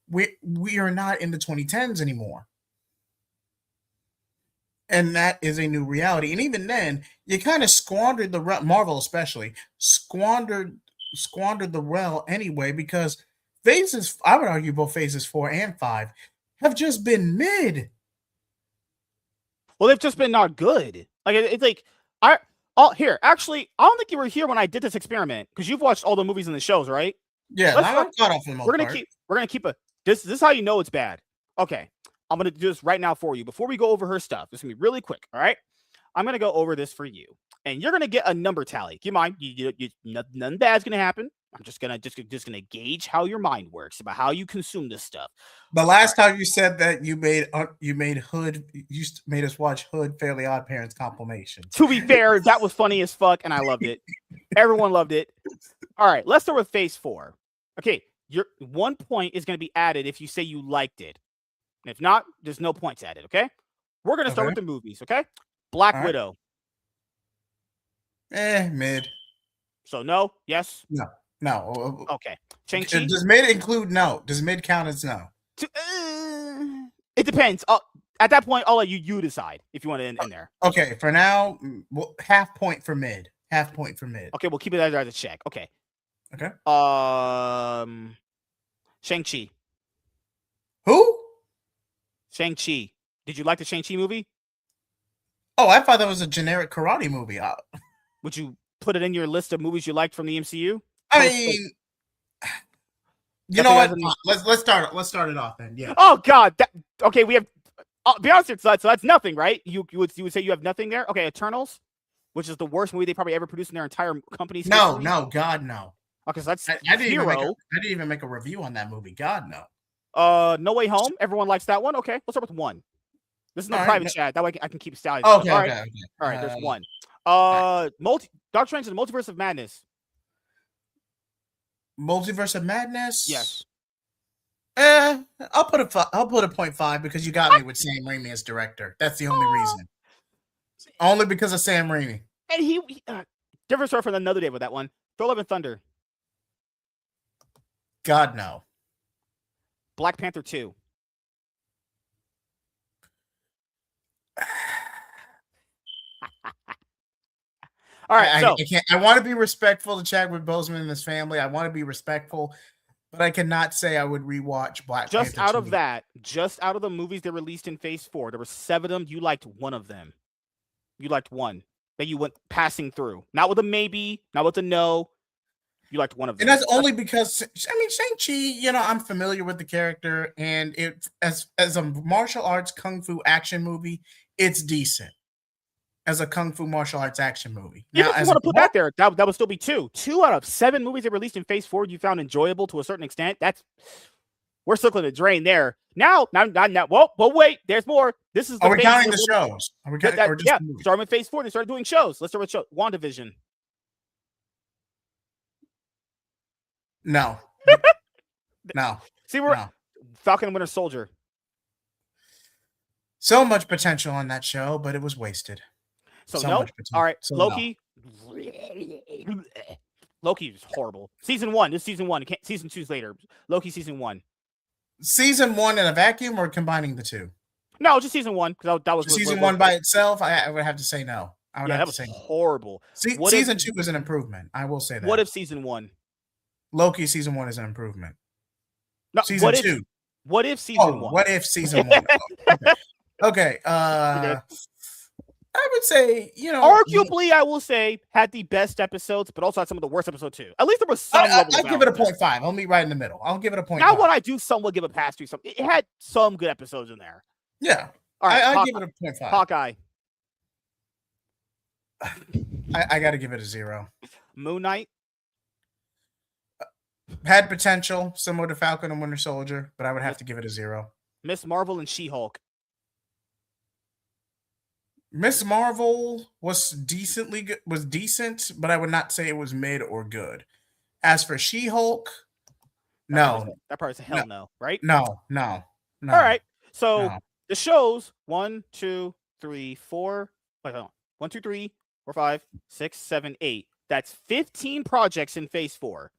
We are not in the 2010s anymore. And that is a new reality. And even then, you kind of squandered Marvel, especially squandered the well anyway, because phases. I would argue both phases 4 and 5 have just been mid. Well, they've just been not good. Like it's like here. Actually, I don't think you were here when I did this experiment because you've watched all the movies and the shows, right? Yeah, I'm caught off for the most part. We're gonna keep a this is how you know it's bad. Okay. I'm gonna do this right now for you. Before we go over her stuff, this is gonna be really quick. All right. I'm gonna go over this for you. And you're gonna get a number tally. Keep in mind, nothing bad's gonna happen. I'm just gonna gauge how your mind works, about how you consume this stuff. The last time you said that you made Hood, you made us watch Hood Fairly Odd Parents compilation. To be fair, that was funny as fuck, and I loved it. Everyone loved it. All right, let's start with phase 4. Okay, your 1 point is going to be added if you say you liked it. If not, there's no points added. Okay, we're going to start with the movies. Okay, Black Widow. Mid. So no, yes, no. Okay, Shang-Chi. Does mid include no? Does mid count as no? It depends. At that point, I'll let you decide if you want to end in there. Okay, for now, half point for mid. Half point for mid. Okay, we'll keep it as a check. Okay. Shang-Chi. Who? Shang-Chi. Did you like the Shang-Chi movie? Oh, I thought that was a generic karate movie. Would you put it in your list of movies you liked from the MCU? I mean, you know what? Let's start it off then. Yeah. Oh God. Okay, we have. Be honest, so that's nothing, right? You would say you have nothing there. Okay, Eternals, which is the worst movie they probably ever produced in their entire company's history. No, God, no. Okay, so that's I didn't even make a review on that movie. God, no. No Way Home. Everyone likes that one. Okay, let's start with 1. This is no private chat. That way I can keep stallions. Okay, all right. All right, there's 1. Doctor Strange and the Multiverse of Madness. Multiverse of Madness. Yes. I'll put a 0.5 because you got me with Sam Raimi as director. That's the only reason. Only because of Sam Raimi. And he different story for another day with that one. Thor: Love and Thunder. God, no. Black Panther 2. All right, I want to be respectful to Chadwick Boseman and his family. I want to be respectful, but I cannot say I would rewatch Black Panther. Just out of the movies they released in Phase 4, there were 7 of them. You liked 1 of them. You liked 1 that you went passing through, not with a maybe, not with a no. You liked 1 of them, and that's only because Shang-Chi. I'm familiar with the character, and it as a martial arts kung fu action movie, it's decent. As a kung fu martial arts action movie. Now, if you want to put that there, that would still be 2. 2 out of 7 movies that released in Phase 4 you found enjoyable to a certain extent. We're circling the drain there. Now. Well, wait, there's more. This is. Are we counting the shows? Are we counting? Yeah, starting with Phase 4, they started doing shows. Let's start with WandaVision. No. No. See, Falcon and Winter Soldier. So much potential on that show, but it was wasted. So no. All right, so Loki. No. Loki is horrible. Season 1. This is season 1. Season 2's later. Loki season 1. Season 1 in a vacuum, or combining the 2? No, just season 1 because that was season 1 by itself. I would have to say no. That was horrible. Season 2 is an improvement. I will say that. What if season 1? Loki season 1 is an improvement. No, season 2. What if season 1? What if season 1? Okay. I would say, arguably, I will say, had the best episodes, but also had some of the worst episodes too. At least there was some level. I'll give it a 0.5. I'll meet right in the middle. I'll give it a 0.5. Now, what I do somewhat give a pass to something. It had some good episodes in there. Yeah. All right. I'll give it a 0.5. Hawkeye. I got to give it a 0. Moon Knight. Had potential, similar to Falcon and Winter Soldier, but I would have to give it a 0. Miss Marvel and She-Hulk. Miss Marvel was decently good, was decent, but I would not say it was mid or good. As for She-Hulk, no. That part is a hell no, right? No. All right. So the shows 1, 2, 3, 4. Wait, hold on. 1, 2, 3, 4, 5, 6, 7, 8. That's 15 projects in Phase 4.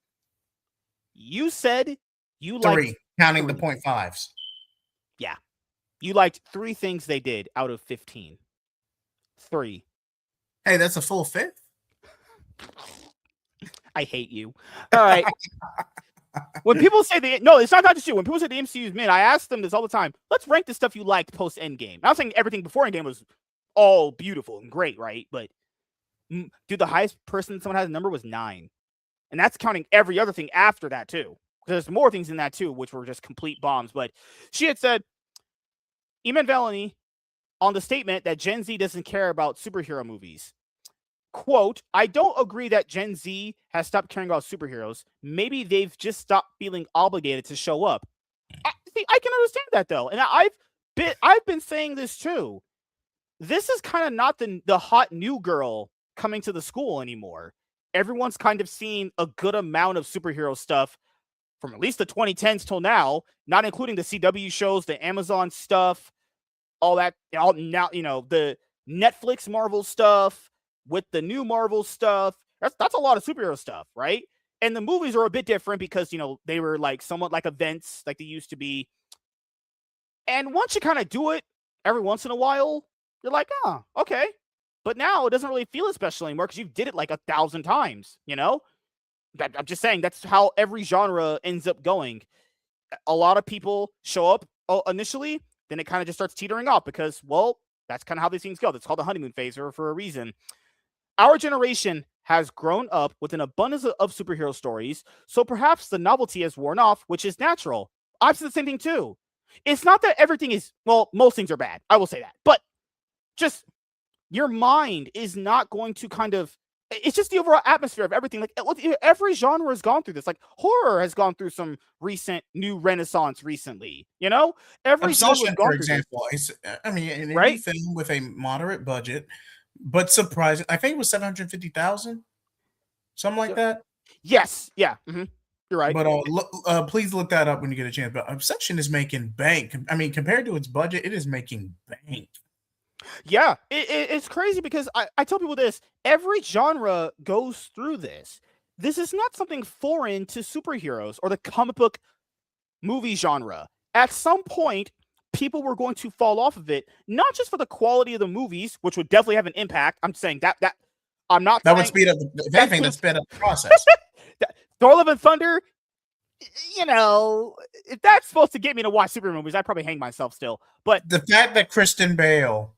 You said you liked 3, counting the 0.5s. Yeah. You liked 3 things they did out of 15. 3. Hey, that's a full fifth. I hate you. All right. When people say it's not just you. When people say the MCU is mid, I ask them this all the time. Let's rank the stuff you liked post Endgame. I'm not saying everything before Endgame was all beautiful and great, right? But dude, the highest person someone has a number was 9, and that's counting every other thing after that too. There's more things in that too, which were just complete bombs. But she had said, Eman Vellani, on the statement that Gen Z doesn't care about superhero movies. Quote, I don't agree that Gen Z has stopped caring about superheroes. Maybe they've just stopped feeling obligated to show up. I can understand that though. And I've been saying this too. This is kind of not the hot new girl coming to the school anymore. Everyone's kind of seen a good amount of superhero stuff from at least the 2010s till now, not including the CW shows, the Amazon stuff, all that, all now, the Netflix Marvel stuff with the new Marvel stuff. That's a lot of superhero stuff, right? And the movies are a bit different because, they were like somewhat like events like they used to be. And once you kind of do it every once in a while, you're like, oh, okay. But now it doesn't really feel as special anymore because you did it like 1,000 times, I'm just saying that's how every genre ends up going. A lot of people show up initially, then it kind of just starts teetering off because, well, that's kind of how these things go. That's called the honeymoon phase for a reason. Our generation has grown up with an abundance of superhero stories, so perhaps the novelty has worn off, which is natural. I've said the same thing too. It's not that everything is, well, most things are bad. I will say that. But just your mind is not going to it's just the overall atmosphere of everything. Like every genre has gone through this. Like horror has gone through some recent new renaissance recently. Every Obsession, for example, an right? indie film with a moderate budget, but surprising. I think it was 750,000, something like that. Yes, yeah, you're right. But please look that up when you get a chance. But Obsession is making bank. I mean, compared to its budget, it is making bank. Yeah, it's crazy because I tell people this. Every genre goes through this. This is not something foreign to superheroes or the comic book movie genre. At some point, people were going to fall off of it, not just for the quality of the movies, which would definitely have an impact. I'm saying that I'm not that saying, would speed up. If anything, that sped up the process. Thor: Love and Thunder, if that's supposed to get me to watch super movies, I'd probably hang myself still. But the fact that Kristen Bale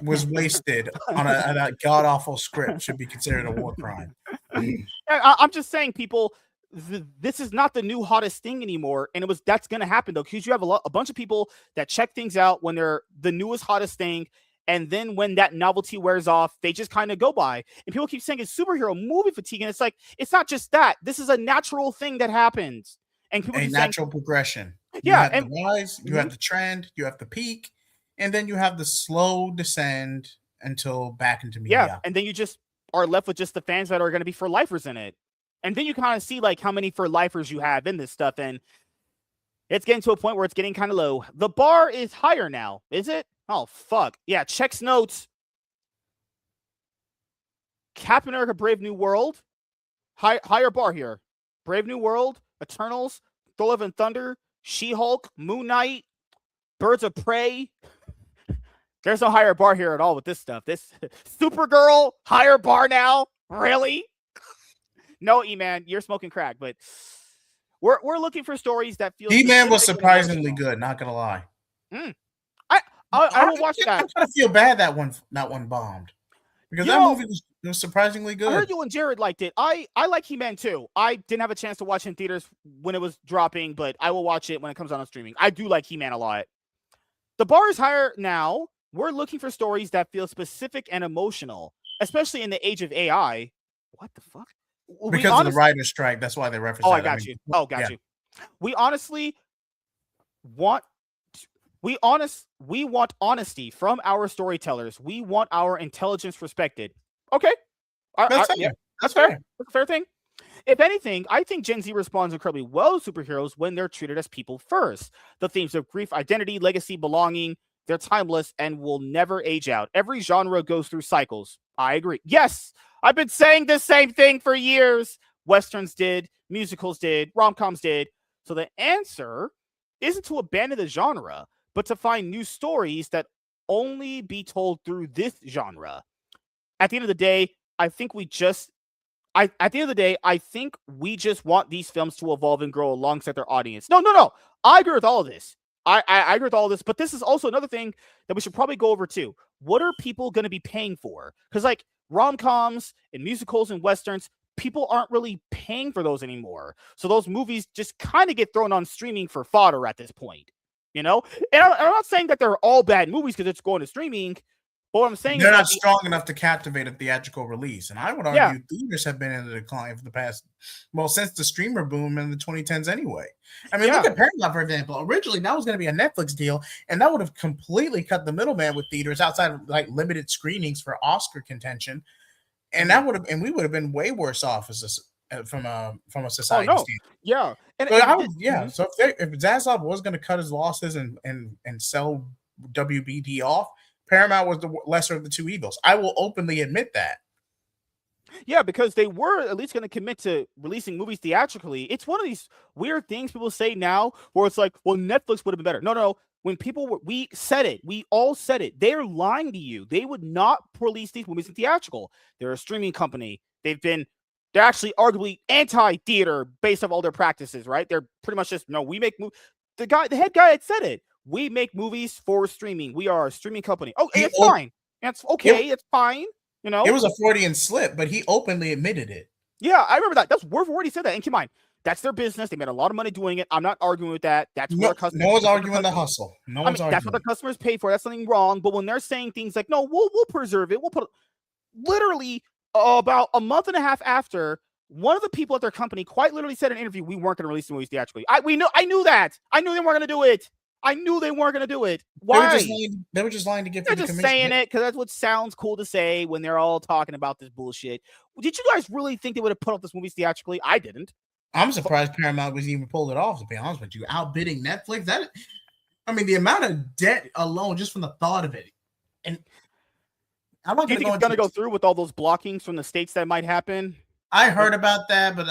was wasted on a god awful script should be considered a war crime. I'm just saying, people, this is not the new hottest thing anymore, and that's going to happen though, because you have a bunch of people that check things out when they're the newest hottest thing, and then when that novelty wears off, they just kind of go by. And people keep saying it's superhero movie fatigue, and it's like it's not just that. This is a natural thing that happens, and people natural progression. You have the rise, you have the trend, you have the peak. And then you have the slow descend until back into media. Yeah, and then you just are left with just the fans that are going to be for lifers in it. And then you kind of see like how many for lifers you have in this stuff. And it's getting to a point where it's getting kind of low. The bar is higher now, is it? Oh, fuck. Yeah, checks notes. Captain America Brave New World. Higher bar here. Brave New World, Eternals, Thor: Love and Thunder, She-Hulk, Moon Knight, Birds of Prey. There's no higher bar here at all with this stuff. This Supergirl, higher bar now? Really? No, E-Man, you're smoking crack, but we're looking for stories that feel. E-Man was surprisingly good, not gonna lie. I will watch that. I kind of feel bad that one bombed. Because that movie was surprisingly good. I heard you and Jared liked it. I like He-Man too. I didn't have a chance to watch it in theaters when it was dropping, but I will watch it when it comes out on streaming. I do like He-Man a lot. The bar is higher now. We're looking for stories that feel specific and emotional, especially in the age of AI. What the fuck? Because of the writer's strike, that's why they reference that. I got you. Got you. We honestly want we want honesty from our storytellers. We want our intelligence respected. Okay. That's fair. That's a fair thing. If anything, I think Gen Z responds incredibly well to superheroes when they're treated as people first. The themes of grief, identity, legacy, belonging, they're timeless and will never age out. Every genre goes through cycles. I agree. Yes, I've been saying the same thing for years. Westerns did, musicals did, rom-coms did. So the answer isn't to abandon the genre, but to find new stories that only be told through this genre. At the end of the day, I think we just at the end of the day, I think we just want these films to evolve and grow alongside their audience. No. I agree with all of this. I agree with all of this, but this is also another thing that we should probably go over too. What are people going to be paying for? Because like rom-coms and musicals and westerns, people aren't really paying for those anymore. So those movies just kind of get thrown on streaming for fodder at this point. And I'm not saying that they're all bad movies because it's going to streaming. But what I'm saying they're is not strong enough to captivate a theatrical release. And I would argue theaters have been in a decline for the past, since the streamer boom in the 2010s anyway. I mean, look at Paramount, for example. Originally, that was going to be a Netflix deal, and that would have completely cut the middleman with theaters outside of like limited screenings for Oscar contention. And that would have, and we would have been way worse off from a society standpoint. Yeah. So if Zaslav was going to cut his losses and sell WBD off, Paramount was the lesser of the two evils. I will openly admit that. Yeah, because they were at least going to commit to releasing movies theatrically. It's one of these weird things people say now where it's like, well, Netflix would have been better. No. When we said it, we all said it. They're lying to you. They would not release these movies in theatrical. They're a streaming company. They're actually arguably anti-theater based off all their practices, right? They're pretty much just, no, we make movies. The head guy had said it. We make movies for streaming. We are a streaming company. Oh, it's fine. It's okay. It's fine. It was a Freudian slip, but he openly admitted it. Yeah, I remember that. That's Worf already said that. And keep in mind, that's their business. They made a lot of money doing it. I'm not arguing with that. That's what customers. No one's arguing the hustle. That's what the customers pay for. That's something wrong. But when they're saying things like, "No, we'll preserve it. We'll put," literally about a month and a half after, one of the people at their company quite literally said in an interview, "We weren't going to release the movies theatrically." I knew that. I knew they weren't going to do it. I knew they weren't going to do it. Why? They were just lying to get. They're just saying it because that's what sounds cool to say when they're all talking about this bullshit. Did you guys really think they would have put out this movie theatrically? I didn't. I'm surprised Paramount was even pulled it off. To be honest with you, outbidding Netflix. The amount of debt alone, just from the thought of it, and I'm not going to go through with all those blockings from the states that might happen. I heard about that, but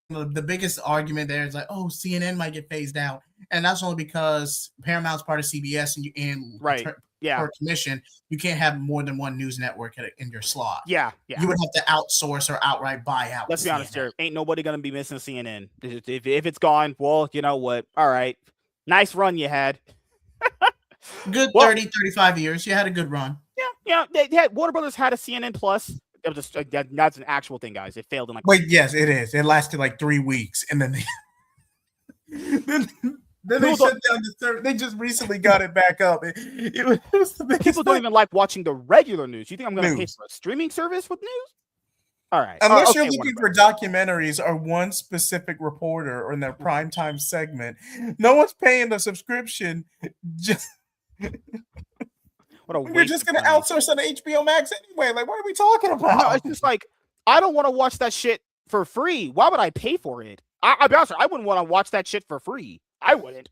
the biggest argument there is like, oh, CNN might get phased out, and that's only because Paramount's part of CBS, and right, per commission, you can't have more than one news network in your slot. Yeah. You would have to outsource or outright buy out. Let's be honest here, ain't nobody gonna be missing CNN. If it's gone, well, you know what? All right, nice run you had. Good 30, 35 years. You had a good run. Yeah. They had Warner Brothers had a CNN Plus. It was just, that's an actual thing, guys. It failed in like. Wait, yes, it is. It lasted like 3 weeks, and then then they shut down the service. They just recently got it back up. It was the biggest. People don't even like watching the regular news. You think I'm going to pay for a streaming service with news? All right. Unless you're looking for documentaries or one specific reporter or in their primetime segment, no one's paying the subscription. We're just going to outsource on HBO Max anyway. Like, what are we talking about? No, it's just like, I don't want to watch that shit for free. Why would I pay for it? I'll be honest, I wouldn't want to watch that shit for free. I wouldn't.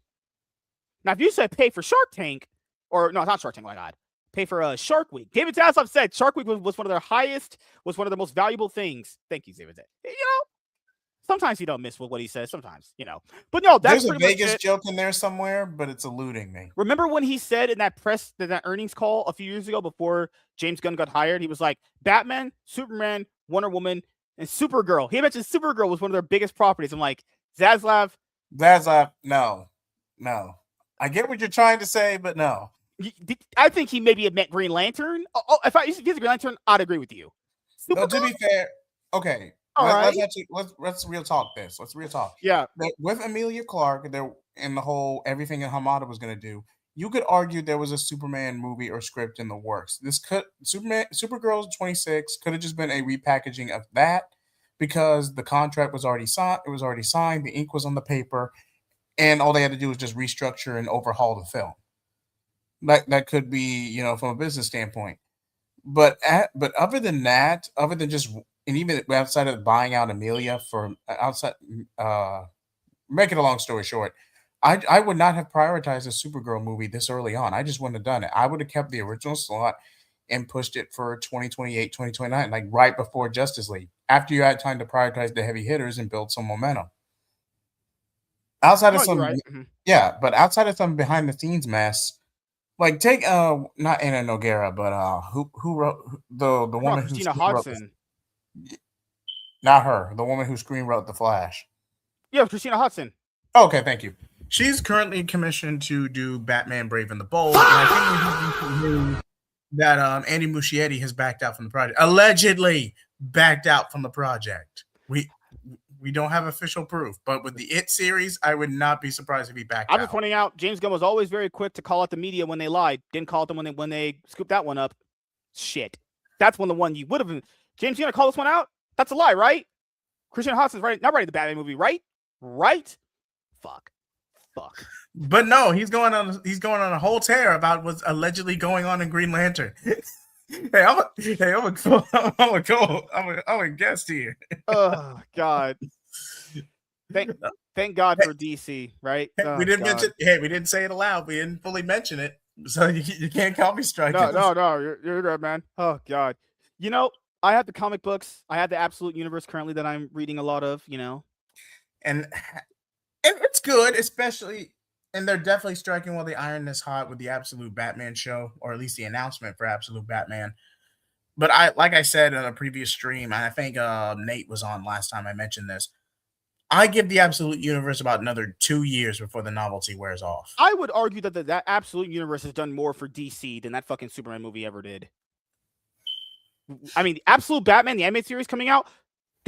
Now, if you said pay for Shark Tank, or no, not Shark Tank, my God, pay for Shark Week. David Zaslav said Shark Week was one of their highest, was one of the most valuable things. Thank you, David. Sometimes you don't miss what he says. Sometimes, But no, that's there's a Vegas joke in there somewhere, but it's eluding me. Remember when he said in that earnings call a few years ago before James Gunn got hired, he was like, Batman, Superman, Wonder Woman, and Supergirl. He mentioned Supergirl was one of their biggest properties. I'm like, Zaslav, no. I get what you're trying to say, but no. I think he maybe meant Green Lantern. If he's Green Lantern, I'd agree with you. No, to be fair, okay. Let's real talk this. Let's real talk. Yeah. With Emilia Clarke, and the whole everything that Hamada was going to do, you could argue there was a Superman movie or script in the works. Supergirl 26 could have just been a repackaging of that because the contract was already signed. It was already signed. The ink was on the paper, and all they had to do was just restructure and overhaul the film. That could be, from a business standpoint. But other than that, other than just. And even outside of buying out Emilia make it a long story short, I would not have prioritized a Supergirl movie this early on. I just wouldn't have done it. I would have kept the original slot and pushed it for 2028, 2029, like right before Justice League, after you had time to prioritize the heavy hitters and build some momentum. Outside of some, right. Yeah, but outside of some behind the scenes mess, Like take not Anna Noguera, but who wrote the woman who Christina screenwrote Hodson. not her, the woman who screenwrote The Flash. Yeah, Christina Hodson. Okay, thank you. She's currently commissioned to do Batman Brave and the Bold. And I think we knew that Andy Muschietti has backed out from the project. Allegedly backed out from the project. We don't have official proof, but with the It series, I would not be surprised if he backed out. I'm just pointing out, James Gunn was always very quick to call out the media when they lied. Didn't call them when they scooped that one up. Shit. That's the one you would have been. James, you gonna call this one out? That's a lie, right? Christian Hodgson's not writing the Batman movie, right? Right? Fuck. But no, he's going on a whole tear about what's allegedly going on in Green Lantern. I'm a guest here. Oh God. Thank God for DC, right? We didn't mention. Hey, we didn't say it aloud. We didn't fully mention it, so you can't call me striking. No, you're good, man. Oh God. You know, I have the comic books. I have the Absolute Universe currently that I'm reading a lot of. You know, and it's good, especially. And they're definitely striking while the iron is hot with the Absolute Batman show, or at least the announcement for Absolute Batman. But like I said in a previous stream, I think Nate was on last time I mentioned this. I give the Absolute Universe about another 2 years before the novelty wears off. I would argue that that Absolute Universe has done more for DC than that fucking Superman movie ever did. I mean, Absolute Batman, the animated series coming out,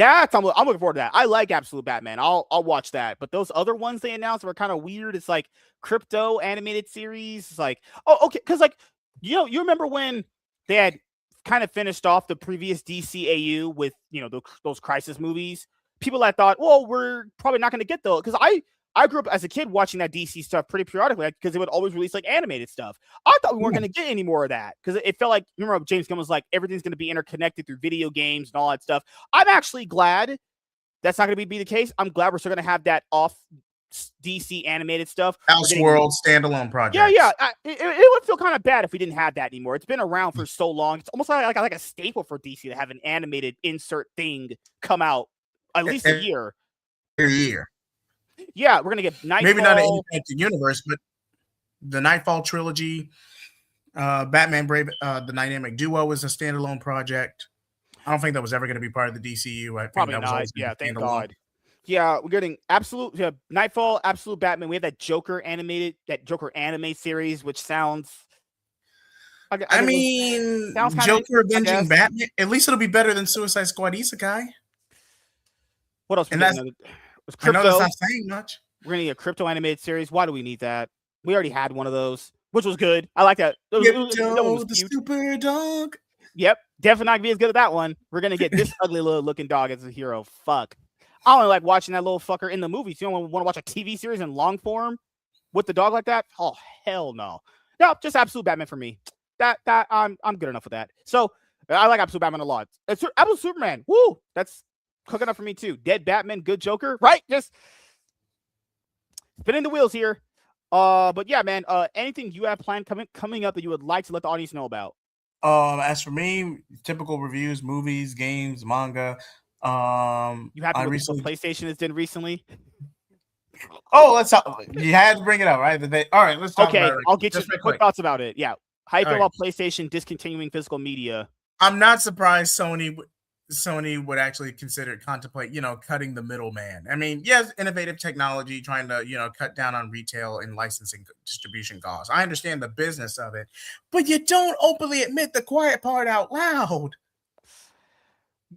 I'm looking forward to that. I like Absolute Batman. I'll watch that. But those other ones they announced were kind of weird. It's like crypto animated series. It's like, oh, okay, because like you remember when they had kind of finished off the previous DCAU with those Crisis movies. People that thought, well, we're probably not going to get those because I grew up as a kid watching that DC stuff pretty periodically because they would always release like animated stuff. I thought we weren't going to get any more of that because it felt like, remember James Gunn was like, everything's going to be interconnected through video games and all that stuff. I'm actually glad that's not going to be the case. I'm glad we're still going to have that off DC animated stuff. Elseworld standalone project. Yeah. It would feel kind of bad if we didn't have that anymore. It's been around for so long. It's almost like a staple for DC to have an animated insert thing come out at least a year. Yeah, we're gonna get Nightfall. Maybe not an independent universe, but the Nightfall trilogy, Batman Brave, the Dynamic Duo is a standalone project. I don't think that was ever going to be part of the DCU. I think Probably that not. was Yeah, thank God. Yeah, we're getting Nightfall, Absolute Batman. We have that Joker anime series, which sounds. I mean, Joker avenging Batman. At least it'll be better than Suicide Squad Isekai. What else? And I know that's not saying much. We're gonna need a crypto animated series. Why do we need that? We already had one of those, which was good. I like that. The super dog. Yep, definitely not gonna be as good as that one. We're gonna get this ugly little looking dog as a hero. Fuck. I only like watching that little fucker in the movies. You don't want to watch a TV series in long form with the dog like that? Oh hell no. No, just Absolute Batman for me. That I'm good enough with that. So I like Absolute Batman a lot. Absolute Superman. Woo! That's cooking up for me too. Dead Batman, good Joker, right? Just spinning the wheels here. But yeah, man. Anything you have planned coming up that you would like to let the audience know about? As for me, typical reviews, movies, games, manga. You happy with what PlayStation has done recently? Oh, let's talk. You had to bring it up, right? All right, let's talk about it. I'll get you quick thoughts about it. Yeah. How you feel about PlayStation discontinuing physical media? I'm not surprised Sony would actually contemplate, cutting the middleman. I mean, yes, innovative technology, trying to, cut down on retail and licensing distribution costs. I understand the business of it, but you don't openly admit the quiet part out loud.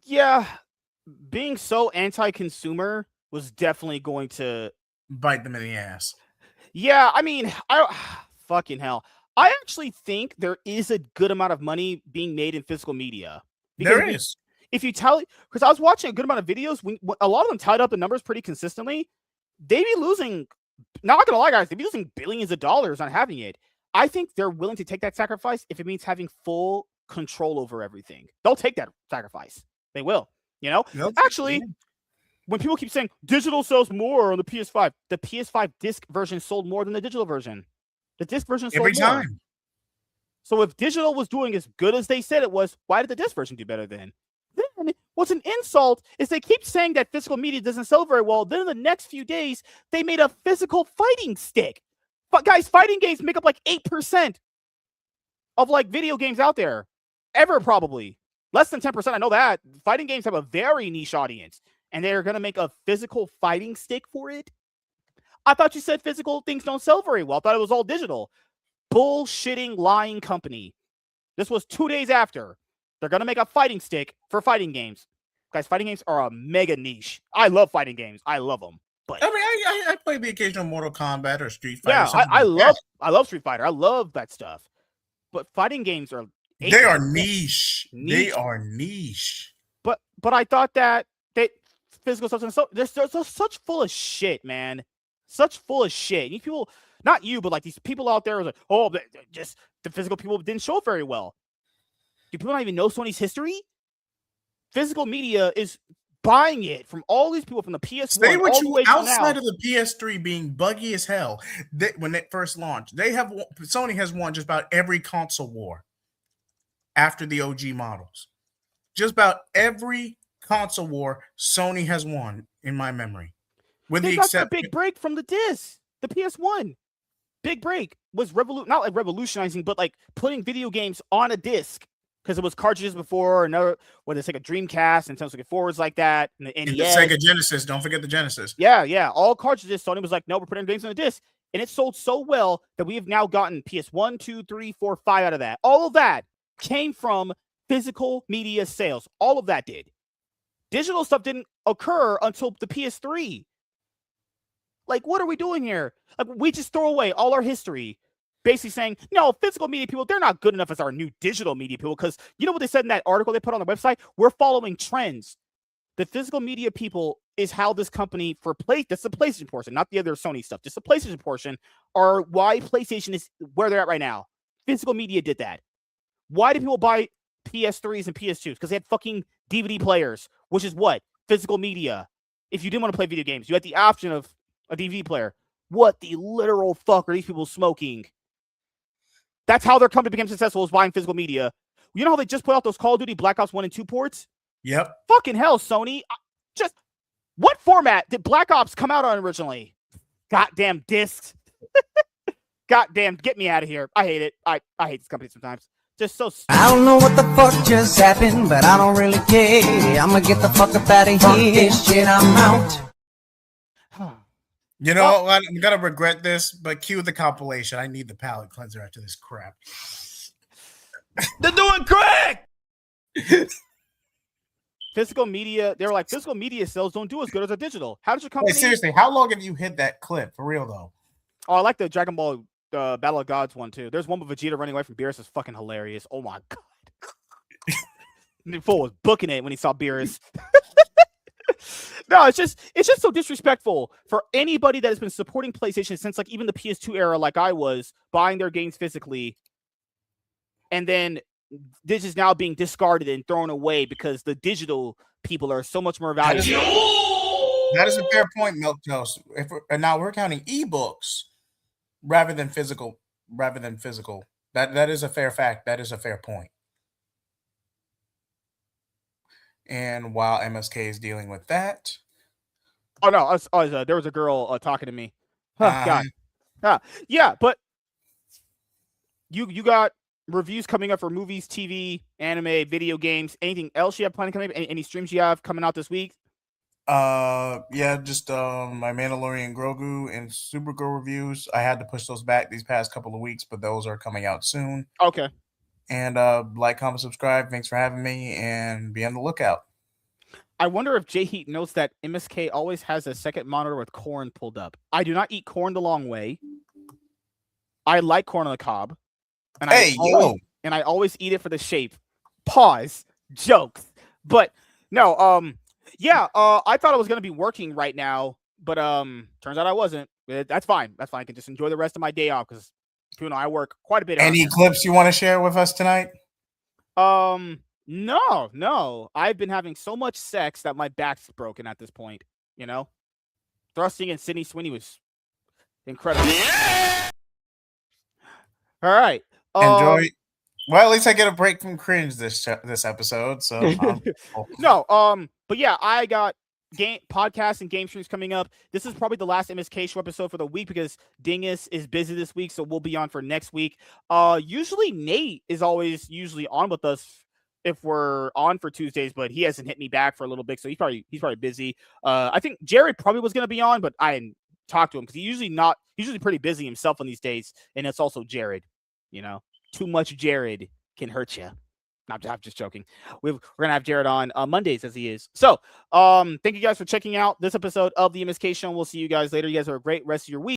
Yeah, being so anti-consumer was definitely going to bite them in the ass. Yeah, I mean, fucking hell. I actually think there is a good amount of money being made in physical media. There is. If you because I was watching a good amount of videos, a lot of them tied up the numbers pretty consistently. They be losing, not gonna lie, guys, they'd be losing billions of dollars on having it. I think they're willing to take that sacrifice if it means having full control over everything. They'll take that sacrifice. They will. Actually, when people keep saying digital sells more on the PS5, the PS5 disc version sold more than the digital version. The disc version sold every time. More. So if digital was doing as good as they said it was, why did the disc version do better then? Then what's an insult is they keep saying that physical media doesn't sell very well. Then in the next few days, they made a physical fighting stick. But guys, fighting games make up like 8% of like video games out there ever, probably less than 10%. I know that fighting games have a very niche audience, and they're gonna make a physical fighting stick for it. I thought you said physical things don't sell very well. I thought it was all digital. Bullshitting, lying company. This was 2 days after. They're gonna make a fighting stick for fighting games. Guys, fighting games are a mega niche. I love fighting games. I love them. But I mean, I play the occasional Mortal Kombat or Street Fighter. yeah, I love Street Fighter. I love that stuff. But fighting games are they are niche. They are niche. But I thought that physical substance, they're such full of shit, man. Such full of shit. These people, not you, but like these people out there, are like, oh, just the physical people didn't show very well. Do people not even know Sony's history? Physical media is buying it from all these people from the PS1. Say what you outside of the PS3 being buggy as hell. When it first launched, Sony has won just about every console war after the OG models. Just about every console war Sony has won in my memory, with the exception. The big break from the disc, the PS1. Big break was not like revolutionizing, but like putting video games on a disc. Because it was cartridges before, whether it's like a Dreamcast and something forwards like that, and the NES. The Sega Genesis, don't forget the Genesis. Yeah, all cartridges. Sony was like, no, we're putting games on a disc, and it sold so well that we have now gotten PS1, 2, 3, 4, 5 out of that. All of that came from physical media sales. All of that did. Digital stuff didn't occur until the PS3. Like, what are we doing here? Like, we just throw away all our history. Basically saying, no, physical media people, they're not good enough as our new digital media people. Because you know what they said in that article they put on the website? We're following trends. The physical media people is how this company that's the PlayStation portion, not the other Sony stuff. Just the PlayStation portion are why PlayStation is where they're at right now. Physical media did that. Why did people buy PS3s and PS2s? Because they had fucking DVD players, which is what? Physical media. If you didn't want to play video games, you had the option of a DVD player. What the literal fuck are these people smoking? That's how their company became successful, is buying physical media. You know how they just put out those Call of Duty Black Ops 1 and 2 ports? Yep. Fucking hell, Sony. Just what format did Black Ops come out on originally? Goddamn discs. Goddamn, get me out of here. I hate it. I hate this company sometimes. Just so stupid. I don't know what the fuck just happened, but I don't really care. I'ma get the fuck up out of here. Shit, I'm out. You know, I'm gonna regret this, but cue the compilation. I need the palate cleanser after this crap. They're doing crack. Physical media, they were like, physical media sales don't do as good as a digital. How does your company? Wait, seriously, how long have you hit that clip for real though? Oh, I like the Dragon Ball Battle of Gods one too. There's one with Vegeta running away from Beerus. Is fucking hilarious. Oh my god, the fool was booking it when he saw Beerus. No, it's just so disrespectful for anybody that has been supporting PlayStation since like even the PS2 era, like I was, buying their games physically, and then this is now being discarded and thrown away because the digital people are so much more valuable. That is a fair point, Milk Toast. Now we're counting ebooks rather than physical. That is a fair fact. That is a fair point. And while MSK is dealing with that, oh no, there was a girl talking to me. God, yeah, but you got reviews coming up for movies, TV, anime, video games. Anything else you have planning coming up? Any streams you have coming out this week? Yeah, just my Mandalorian Grogu and Supergirl reviews. I had to push those back these past couple of weeks, but those are coming out soon. Okay. And like, comment, subscribe. Thanks for having me, and be on the lookout. I wonder if J Heat knows that MSK always has a second monitor with corn pulled up. I do not eat corn the long way. I like corn on the cob. And I always eat it for the shape. Pause. Jokes. But no, yeah, I thought I was gonna be working right now, but turns out I wasn't. That's fine. That's fine. I can just enjoy the rest of my day off because I work quite a bit. Any clips you want to share with us tonight? No. I've been having so much sex that my back's broken at this point. You know, thrusting in Sydney Sweeney was incredible. Yeah! All right. Enjoy. Well, at least I get a break from cringe this episode. So no. But yeah, I got game podcasts and game streams coming up. This is probably the last MSK show episode for the week because Dingus is busy this week, so we'll be on for next week. Usually Nate is always usually on with us if we're on for Tuesdays, but he hasn't hit me back for a little bit, so he's probably busy. I think Jared probably was going to be on, but I didn't talk to him because he's usually pretty busy himself on these days, and it's also Jared. You know, too much Jared can hurt you. I'm just joking. We're gonna have Jared on Mondays as he is. So, thank you guys for checking out this episode of the MSK Show. We'll see you guys later. You guys have a great rest of your week.